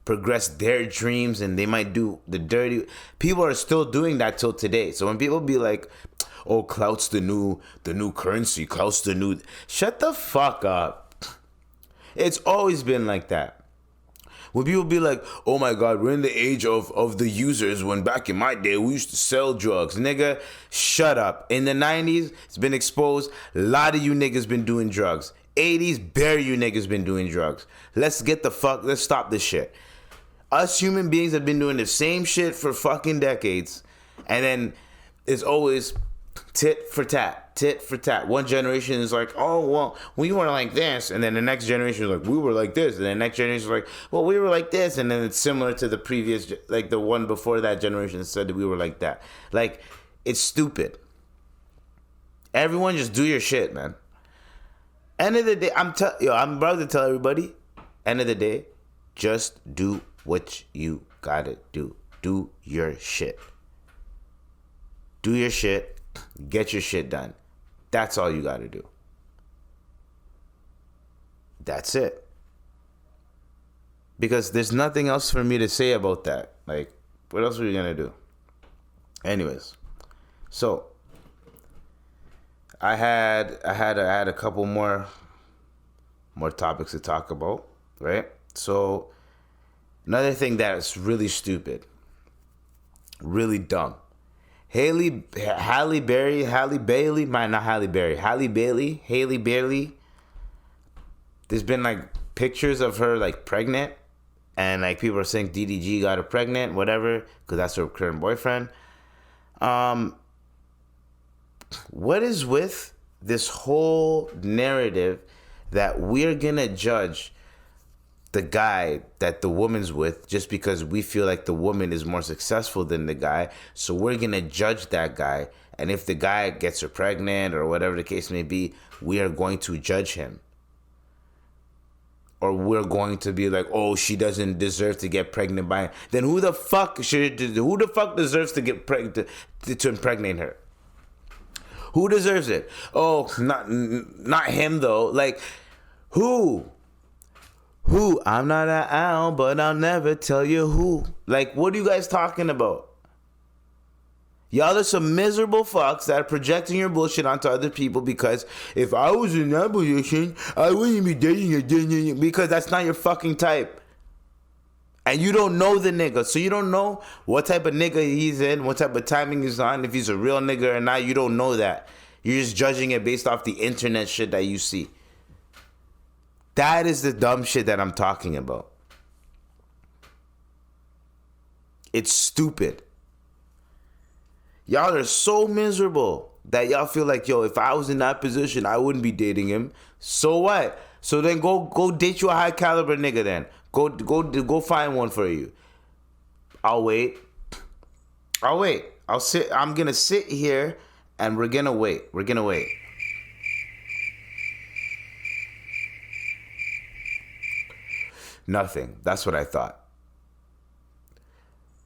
progress their dreams, and they might do the dirty. People are still doing that till today. So when people be like, oh, clout's the new currency, clout's the new, shut the fuck up. It's always been like that. When people be like, oh my God, we're in the age of the users, when back in my day we used to sell drugs. Nigga, shut up. In the 90s, it's been exposed. A lot of you niggas been doing drugs. 80s, bare you niggas been doing drugs. Let's stop this shit. Us human beings have been doing the same shit for fucking decades. And then it's always tit for tat. One generation is like, oh, well, we were like this. And then the next generation is like, we were like this. And then the next generation is like, well, we were like this. And then it's similar to the previous, like the one before that generation said that we were like that. Like, it's stupid. Everyone just do your shit, man. End of the day, I'm about to tell everybody, end of the day, just do what you gotta do. Do your shit. Do your shit. Get your shit done. That's all you gotta do. That's it. Because there's nothing else for me to say about that. Like, what else are we gonna do? Anyways, so I had a couple more topics to talk about, right? So another thing that's really stupid, really dumb. Halle Bailey. There's been like pictures of her like pregnant, and like people are saying DDG got her pregnant, whatever, because that's her current boyfriend. What is with this whole narrative that we're gonna judge the guy that the woman's with just because we feel like the woman is more successful than the guy, so we're gonna judge that guy, and if the guy gets her pregnant or whatever the case may be, we are going to judge him, or we're going to be like, oh, she doesn't deserve to get pregnant by him. Then who the fuck deserves to get pregnant to impregnate her? Who deserves it? Oh, not him though. Like, who? I'm not an owl, but I'll never tell you who. Like, what are you guys talking about? Y'all are some miserable fucks that are projecting your bullshit onto other people, because if I was in that position, I wouldn't be dating a, because that's not your fucking type. And you don't know the nigga, so you don't know what type of nigga he's in, what type of timing he's on, if he's a real nigga or not. You don't know that. You're just judging it based off the internet shit that you see. That is the dumb shit that I'm talking about. It's stupid. Y'all are so miserable that y'all feel like, yo, if I was in that position, I wouldn't be dating him. So what? So then go date you a high caliber nigga then. Go find one for you. I'll wait. I'm gonna sit here and we're gonna wait. Nothing. That's what I thought.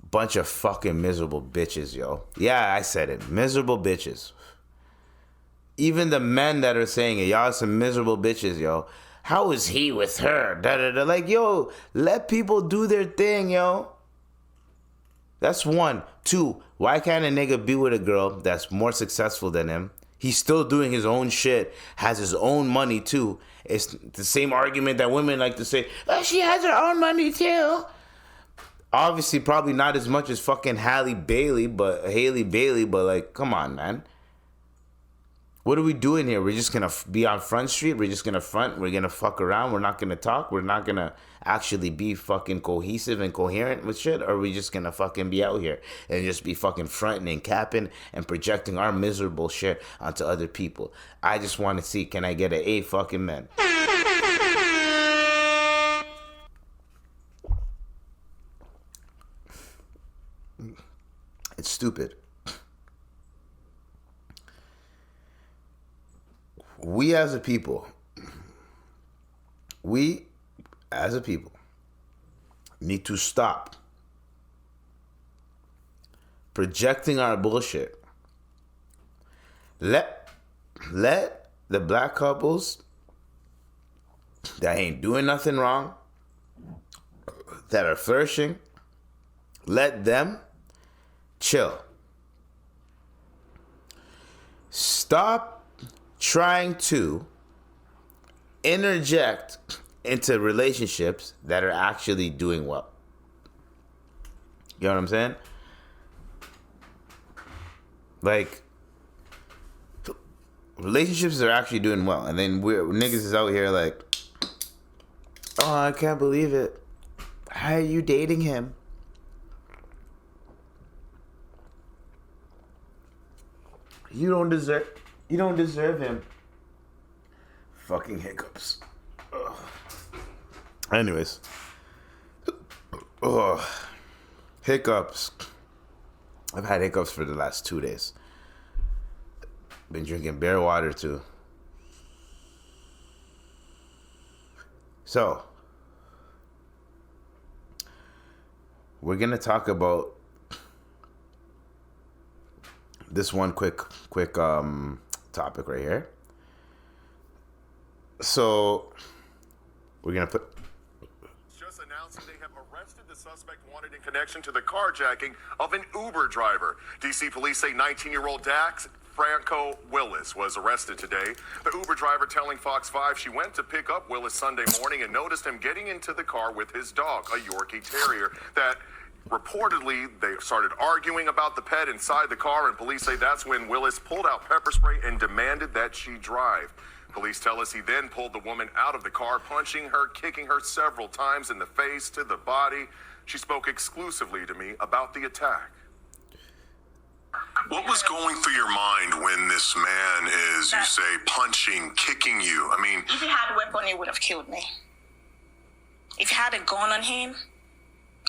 Bunch of fucking miserable bitches, yo. Yeah, I said it. Miserable bitches. Even the men that are saying it, y'all some miserable bitches, yo. How is he with her? Da, da, da. Like, yo, let people do their thing, yo. That's one. Two, why can't a nigga be with a girl that's more successful than him? He's still doing his own shit, has his own money too. It's the same argument that women like to say, oh, she has her own money too. Obviously, probably not as much as fucking Halle Bailey, but like, come on, man. What are we doing here? We're just gonna be on Front Street. We're just gonna front. We're gonna fuck around. We're not gonna talk. We're not gonna actually be fucking cohesive and coherent with shit. Or are we just gonna fucking be out here and just be fucking fronting and capping and projecting our miserable shit onto other people? I just want to see, can I get an A fucking man? It's stupid. We as a people need to stop projecting our bullshit. Let the black couples that ain't doing nothing wrong, that are flourishing, let them chill. Stop trying to interject into relationships that are actually doing well. You know what I'm saying? Like, relationships are actually doing well, and then niggas is out here like, oh, I can't believe it. How are you dating him? You don't deserve him. Fucking hiccups. Ugh. Anyways. Ugh. Hiccups. I've had hiccups for the last 2 days. Been drinking bare water too. So, we're gonna talk about this one quick topic right here. So we're gonna put just announcing they have arrested the suspect wanted in connection to the carjacking of an Uber driver. DC police say 19-year-old Dax Franco Willis was arrested today. The Uber driver telling Fox 5 she went to pick up Willis Sunday morning and noticed him getting into the car with his dog, a Yorkie Terrier, that reportedly, they started arguing about the pet inside the car, and police say that's when Willis pulled out pepper spray and demanded that she drive. Police tell us he then pulled the woman out of the car, punching her, kicking her several times in the face, to the body. She spoke exclusively to me about the attack. What was going through your mind when this man is, you say, punching, kicking you? I mean, if he had a weapon, he would have killed me. If he had a gun on him,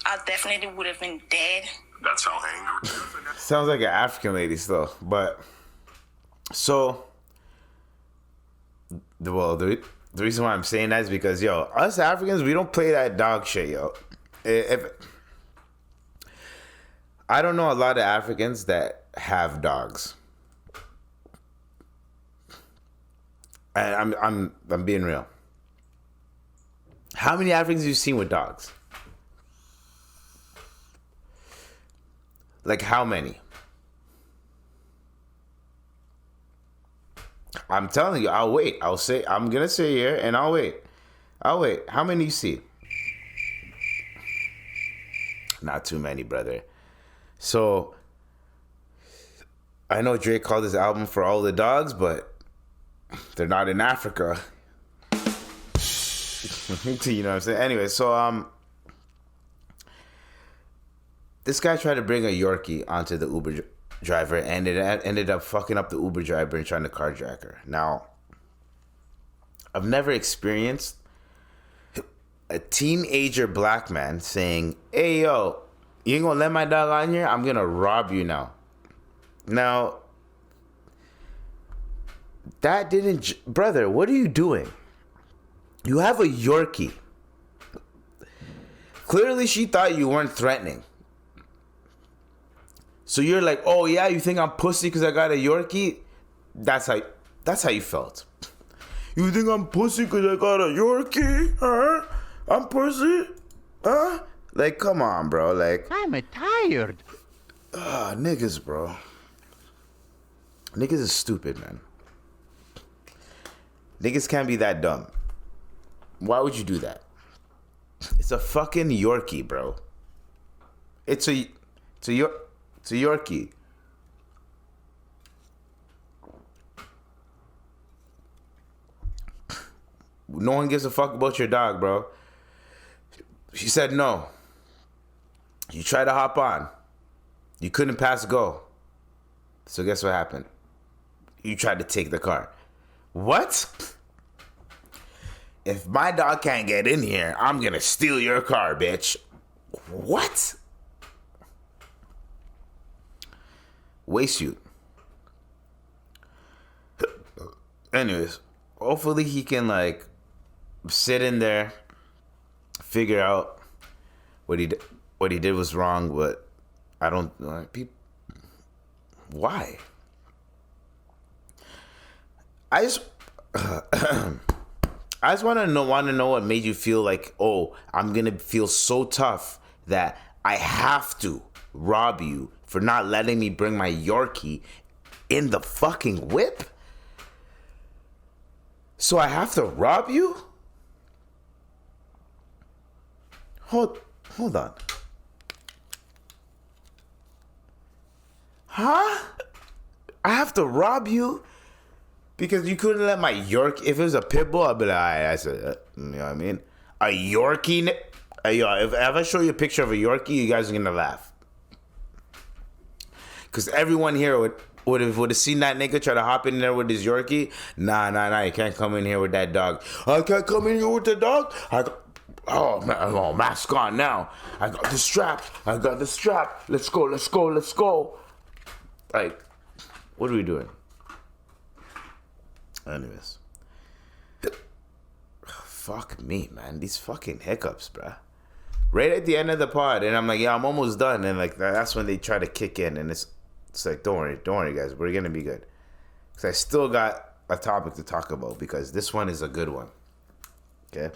I definitely would have been dead. That's how angry. Sounds like an African lady still, but so the reason why I'm saying that is because, yo, us Africans, we don't play that dog shit, yo. If I don't know a lot of Africans that have dogs, and I'm being real. How many Africans have you seen with dogs? Like, how many? I'm telling you, I'll wait. I'm gonna sit here and I'll wait. How many you see? Not too many, brother. So, I know Drake called this album For All the Dogs, but they're not in Africa. You know what I'm saying? Anyway, so, this guy tried to bring a Yorkie onto the Uber driver, and it ended up fucking up the Uber driver and trying to carjack her. Now, I've never experienced a teenager black man saying, hey, yo, You ain't gonna let my dog on here? I'm gonna rob you now. Now, that didn't... Brother, what are you doing? You have a Yorkie. Clearly, she thought you weren't threatening. So you're like, oh yeah, you think I'm pussy because I got a Yorkie? That's how you felt. You think I'm pussy because I got a Yorkie? Huh? I'm pussy? Huh? Like, come on, bro. Like, I'm tired. Niggas, bro. Niggas is stupid, man. Niggas can't be that dumb. Why would you do that? It's a fucking Yorkie, bro. It's a Yorkie. No one gives a fuck about your dog, bro. She said no. You tried to hop on. You couldn't pass go. So guess what happened? You tried to take the car. What? If my dog can't get in here, I'm gonna steal your car, bitch. What? Waste you. Anyways, hopefully he can like sit in there, figure out what he did was wrong, but I don't like people. Why? I just want to know what made you feel like, oh, I'm gonna feel so tough that I have to rob you for not letting me bring my Yorkie in the fucking whip. So I have to rob you? Hold on. Huh? I have to rob you because you couldn't let my Yorkie. If it was a pit bull, I'd be like, I said, you know what I mean? A Yorkie. If I show you a picture of a Yorkie, you guys are gonna laugh. Because everyone here would have seen that nigga try to hop in there with his Yorkie. Nah, you can't come in here with that dog. I can't come in here with the dog? Mask on now. I got the strap. Let's go. Like, what are we doing? Anyways. Fuck me, man. These fucking hiccups, bruh. Right at the end of the pod, and I'm like, yeah, I'm almost done. And like that's when they try to kick in, and it's like, don't worry, guys, we're gonna be good. Because I still got a topic to talk about because this one is a good one. Okay.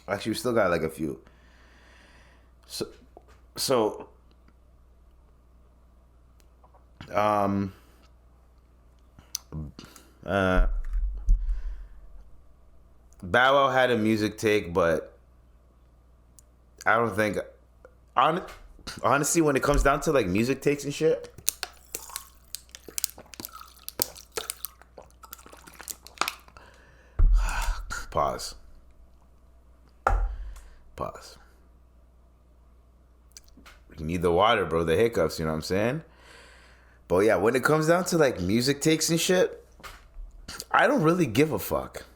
Actually, we still got like a few. So Bow Wow had a music take, but I don't think honestly when it comes down to like music takes and shit, pause. You need the water, bro, the hiccups, you know what I'm saying? But yeah, when it comes down to like music takes and shit, I don't really give a fuck.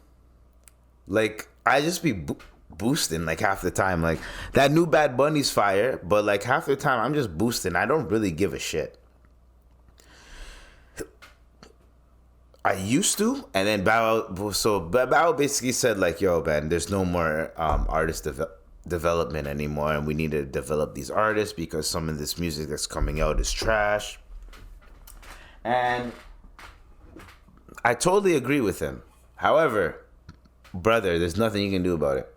Like, I just be boosting like half the time. Like, that new Bad Bunny's fire, but like half the time I'm just boosting. I don't really give a shit. I used to, and then Bow Wow basically said like, yo, man, there's no more artist development anymore, and we need to develop these artists because some of this music that's coming out is trash. And I totally agree with him. However, brother, there's nothing you can do about it.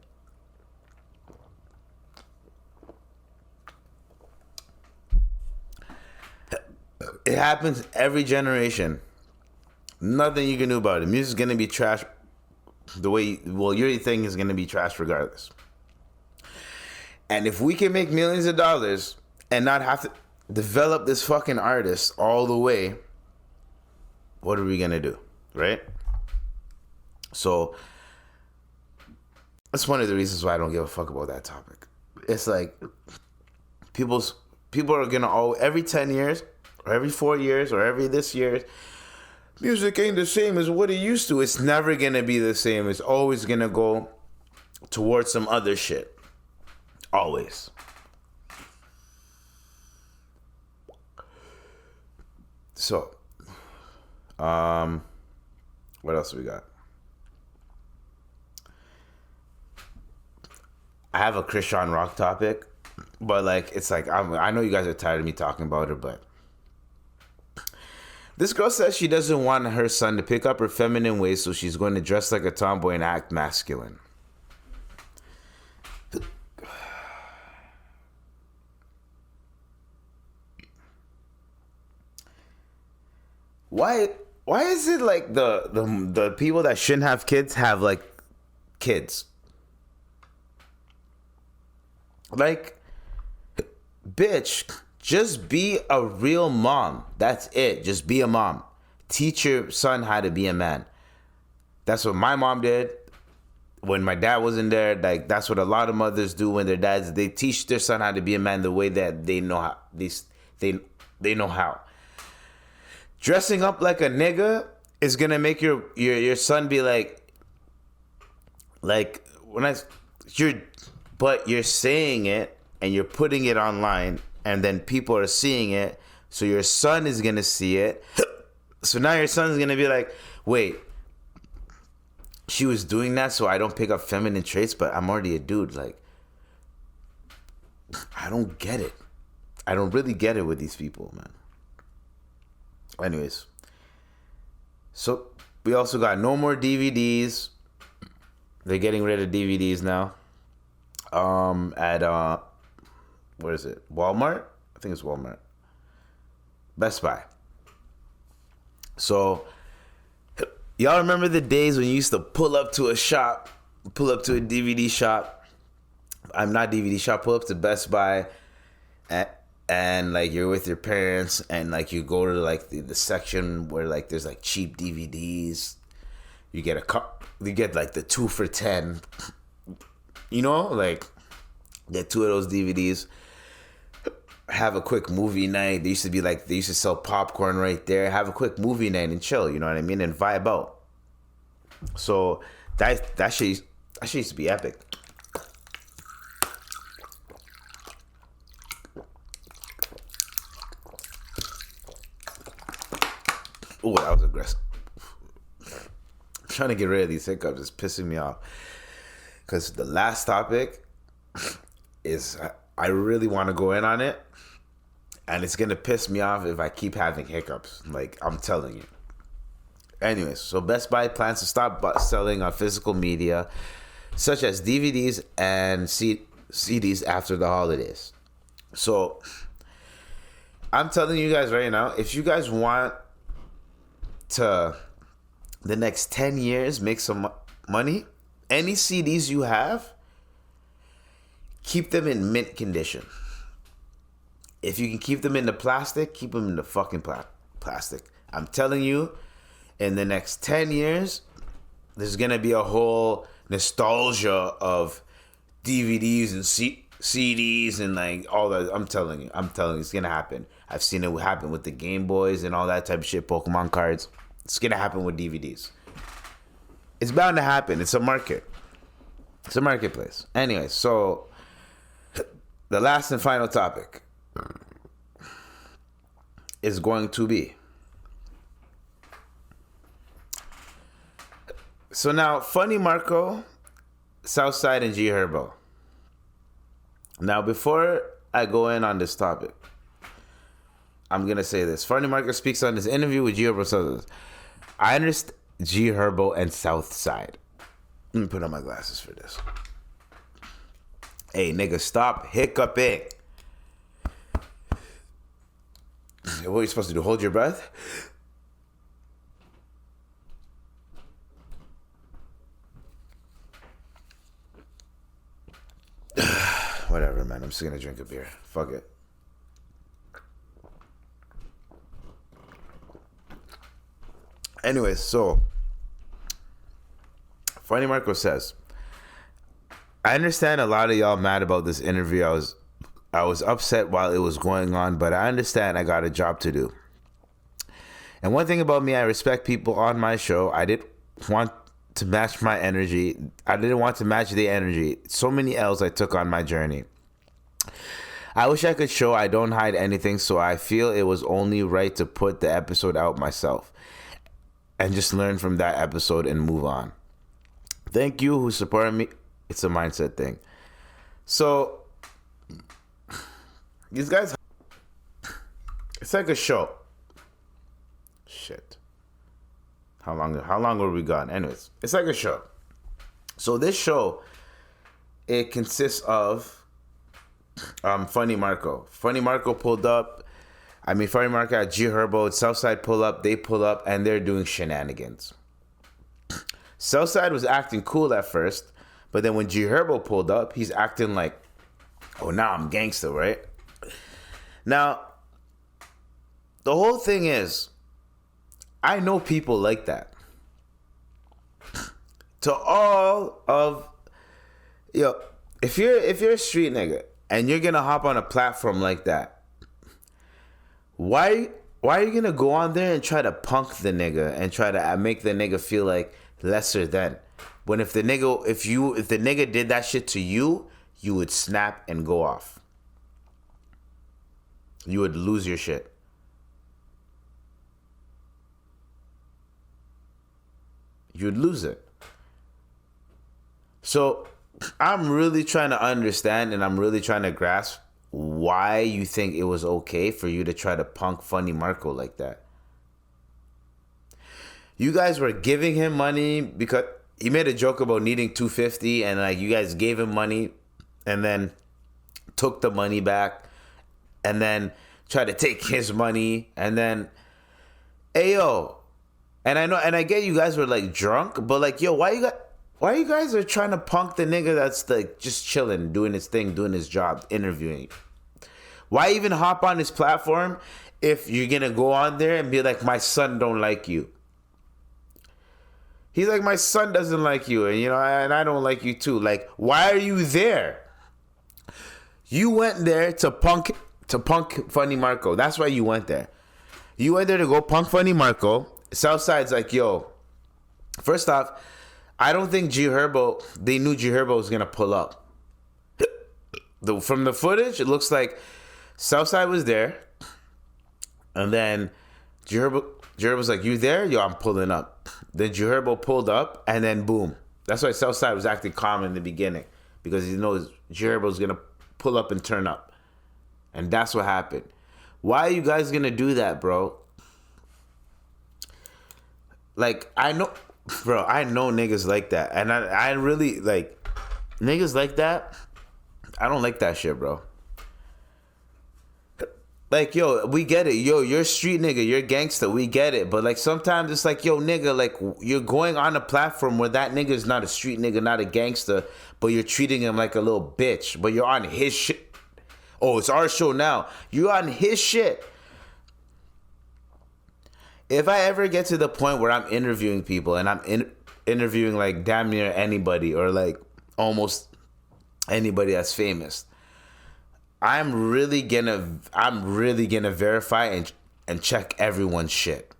It happens every generation. Nothing you can do about it. Music's gonna be trash your thing is gonna be trash regardless. And if we can make millions of dollars and not have to develop this fucking artist all the way, what are we gonna do, right? So that's one of the reasons why I don't give a fuck about that topic. It's like people are gonna every 10 years or every 4 years or every this year, music ain't the same as what it used to. It's never gonna be the same. It's always gonna go towards some other shit. Always. So, what else we got? I have a Christian Rock topic, but like it's like I know you guys are tired of me talking about it, but this girl says she doesn't want her son to pick up her feminine ways, so she's going to dress like a tomboy and act masculine. Why is it like the people that shouldn't have kids have like kids? Like, bitch, just be a real mom. That's it. Just be a mom. Teach your son how to be a man. That's what my mom did when my dad wasn't there. Like, that's what a lot of mothers do when their dads, they teach their son how to be a man the way that they know how. They know how. Dressing up like a nigga is gonna make your son be like but you're saying it and you're putting it online, and then people are seeing it, so your son is gonna see it. So now your son's gonna be like, wait, she was doing that so I don't pick up feminine traits, but I'm already a dude. Like, I don't get it. I don't really get it with these people, man. Anyways, so we also got no more DVDs. They're getting rid of DVDs now. At where is it? Walmart? I think it's Walmart. Best Buy. So y'all remember the days when you used to pull up to a DVD shop? I'm not DVD shop. Pull up to Best Buy, and like you're with your parents, and like you go to like the section where like there's like cheap DVDs. You get you get like the 2 for $10. You know, like get 2 of those DVDs. Have a quick movie night. They used to sell popcorn right there. Have a quick movie night and chill. You know what I mean? And vibe out. So that shit used to be epic. Oh, that was aggressive. I'm trying to get rid of these hiccups. It's pissing me off. Because the last topic is, I really want to go in on it. And it's going to piss me off if I keep having hiccups. Like, I'm telling you. Anyways, so Best Buy plans to stop selling on physical media, such as DVDs and CDs after the holidays. So, I'm telling you guys right now, if you guys want to, the next 10 years, make some money, any CDs you have, keep them in mint condition. If you can keep them in the plastic, keep them in the fucking plastic. I'm telling you, in the next 10 years, there's going to be a whole nostalgia of DVDs and CDs and like all that. I'm telling you, it's going to happen. I've seen it happen with the Game Boys and all that type of shit, Pokemon cards. It's going to happen with DVDs. It's bound to happen. It's a market. It's a marketplace. Anyway, so the last and final topic is going to be. So now, Funny Marco, Southside, and G Herbo. Now, before I go in on this topic, I'm going to say this. Funny Marco speaks on his interview with G Herbo. I understand G Herbo and Southside. Let me put on my glasses for this. Hey, nigga, stop hiccuping. What are you supposed to do? Hold your breath? Whatever, man. I'm just gonna drink a beer. Fuck it. Anyways, so Funny Marco says, I understand a lot of y'all mad about this interview. I was upset while it was going on, but I understand I got a job to do. And one thing about me, I respect people on my show. I didn't want to match my energy. I didn't want to match the energy. So many L's I took on my journey. I wish I could show I don't hide anything, so I feel it was only right to put the episode out myself and just learn from that episode and move on. Thank you who supported me. It's a mindset thing. So, these guys, it's like a show. Shit. How long were we gone? Anyways, it's like a show. So this show, it consists of Funny Marco. Funny Marco pulled up. Funny Marco at G Herbo, Southside pull up, they pull up, and they're doing shenanigans. Southside was acting cool at first, but then when G Herbo pulled up, he's acting like, oh, now I'm gangster, right? Now, the whole thing is, I know people like that. To all of, if you're a street nigga and you're gonna hop on a platform like that, why are you gonna go on there and try to punk the nigga and try to make the nigga feel like lesser than? When if the nigga did that shit to you, you would snap and go off. You would lose your shit. You'd lose it. So I'm really trying to understand and I'm really trying to grasp why you think it was okay for you to try to punk Funny Marco like that. You guys were giving him money because he made a joke about needing $250 and like you guys gave him money and then took the money back and then tried to take his money and then ayo. And I get you guys were like drunk, but like why you guys are trying to punk the nigga that's like just chilling, doing his thing, doing his job, interviewing? Why even hop on his platform if you're gonna go on there and be like, my son don't like you? He's like, my son doesn't like you, and and I don't like you too. Like, why are you there? You went there to punk Funny Marco. That's why you went there. You went there to go punk Funny Marco. Southside's like, yo, first off, I don't think they knew G Herbo was going to pull up. From the footage, it looks like Southside was there. And then G Herbo's like, you there? Yo, I'm pulling up. Then G Herbo pulled up, and then boom. That's why Southside was acting calm in the beginning. Because he knows G Herbo's going to pull up and turn up. And that's what happened. Why are you guys going to do that, bro? Like, I know niggas like that. And I really, like, niggas like that, I don't like that shit, bro. Like, yo, we get it. Yo, you're a street nigga. You're a gangster. We get it. But, like, sometimes it's like, yo, nigga, like, you're going on a platform where that nigga is not a street nigga, not a gangster, but you're treating him like a little bitch. But you're on his shit. Oh, it's our show now. You're on his shit. If I ever get to the point where I'm interviewing people and I'm interviewing like damn near anybody or like almost anybody that's famous, I'm really gonna verify and check everyone's shit.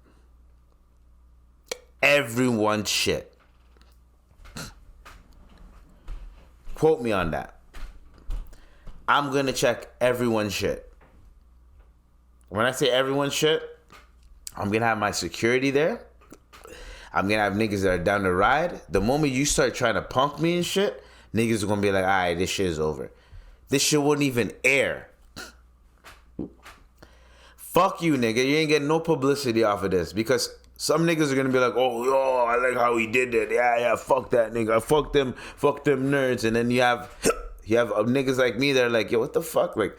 Everyone's shit. Quote me on that. I'm gonna check everyone's shit. When I say everyone's shit, I'm going to have my security there. I'm going to have niggas that are down to ride. The moment you start trying to punk me and shit, niggas are going to be like, all right, this shit is over. This shit wouldn't even air. Fuck you, nigga. You ain't getting no publicity off of this. Because some niggas are going to be like, oh, yo, I like how he did that. Yeah, fuck that nigga. Fuck them nerds. And then you have niggas like me that are like, yo, what the fuck? Like,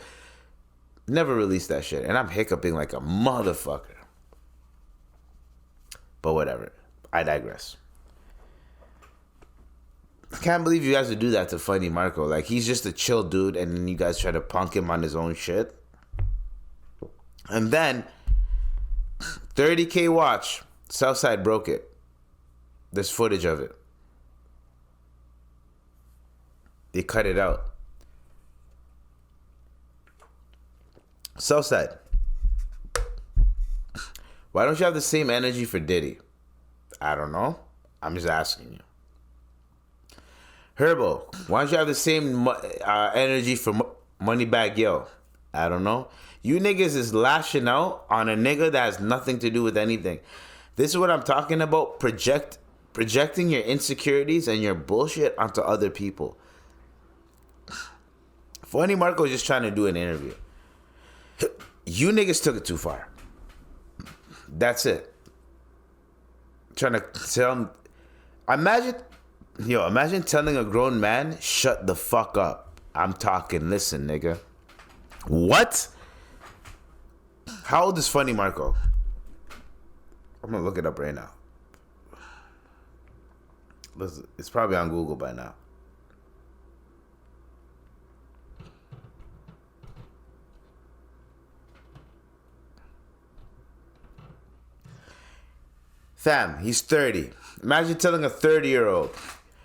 never release that shit. And I'm hiccuping like a motherfucker. But whatever. I digress. I can't believe you guys would do that to Funny Marco. Like, he's just a chill dude, and then you guys try to punk him on his own shit. And then, 30K watch. Southside broke it. There's footage of it. They cut it out. Southside. Why don't you have the same energy for Diddy? I don't know. I'm just asking you. Herbo, why don't you have the same energy for Moneybagg Yo? I don't know. You niggas is lashing out on a nigga that has nothing to do with anything. This is what I'm talking about. Projecting your insecurities and your bullshit onto other people. Funny Marco was just trying to do an interview. You niggas took it too far. That's it. Trying to tell... Imagine telling a grown man, shut the fuck up. I'm talking, listen, nigga. What? How old is Funny Marco? I'm gonna look it up right now. Listen, it's probably on Google by now. Fam, he's 30. Imagine telling a 30-year-old,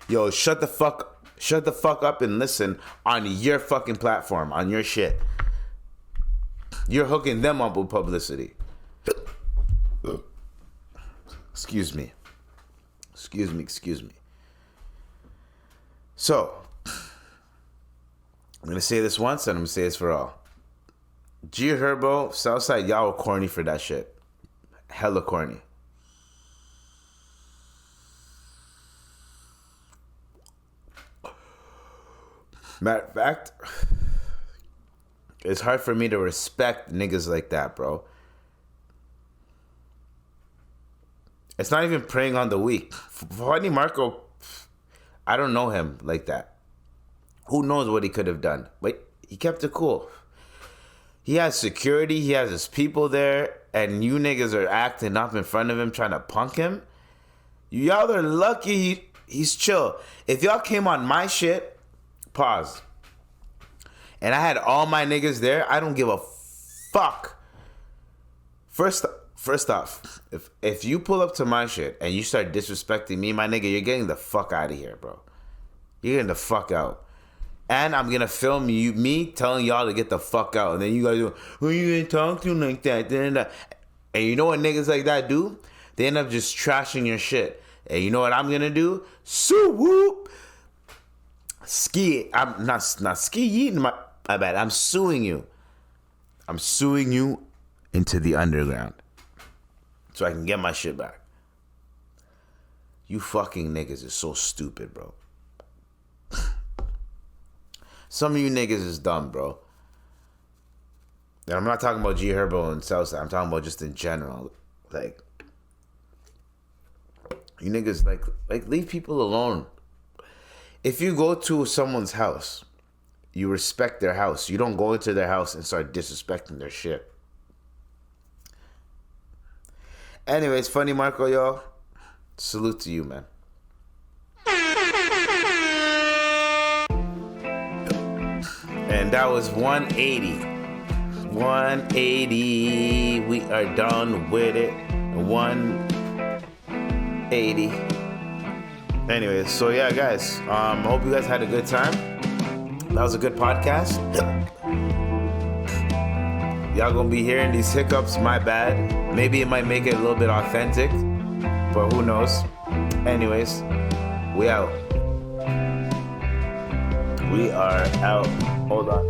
yo, shut the fuck up and listen on your fucking platform, on your shit. You're hooking them up with publicity. Excuse me. So, I'm going to say this once and I'm going to say this for all. G Herbo, Southside, y'all were corny for that shit. Hella corny. Matter of fact, it's hard for me to respect niggas like that, bro. It's not even preying on the weak. Funny Marco, I don't know him like that. Who knows what he could have done? But he kept it cool. He has security. He has his people there. And you niggas are acting up in front of him trying to punk him. Y'all are lucky he's chill. If y'all came on my shit, pause. And I had all my niggas there, I don't give a fuck. First off, if you pull up to my shit and you start disrespecting me, my nigga, you're getting the fuck out of here, bro. You're getting the fuck out. And I'm gonna film me telling y'all to get the fuck out. And then you guys go, who you gonna talk to like that? And you know what niggas like that do? They end up just trashing your shit. And you know what I'm gonna do? Whoop. I'm not ski. My bad. I'm suing you. I'm suing you into the underground so I can get my shit back. You fucking niggas is so stupid, bro. Some of you niggas is dumb, bro. And I'm not talking about G Herbo and Southside. I'm talking about just in general. Like, you niggas like leave people alone. If you go to someone's house, you respect their house. You don't go into their house and start disrespecting their shit. Anyways, Funny Marco, y'all. Salute to you, man. And that was 180. 180. We are done with it. 180. Anyways, so yeah, guys. I hope you guys had a good time. That was a good podcast. Y'all gonna be hearing these hiccups, my bad. Maybe it might make it a little bit authentic, but who knows. Anyways, we out. We are out. Hold on.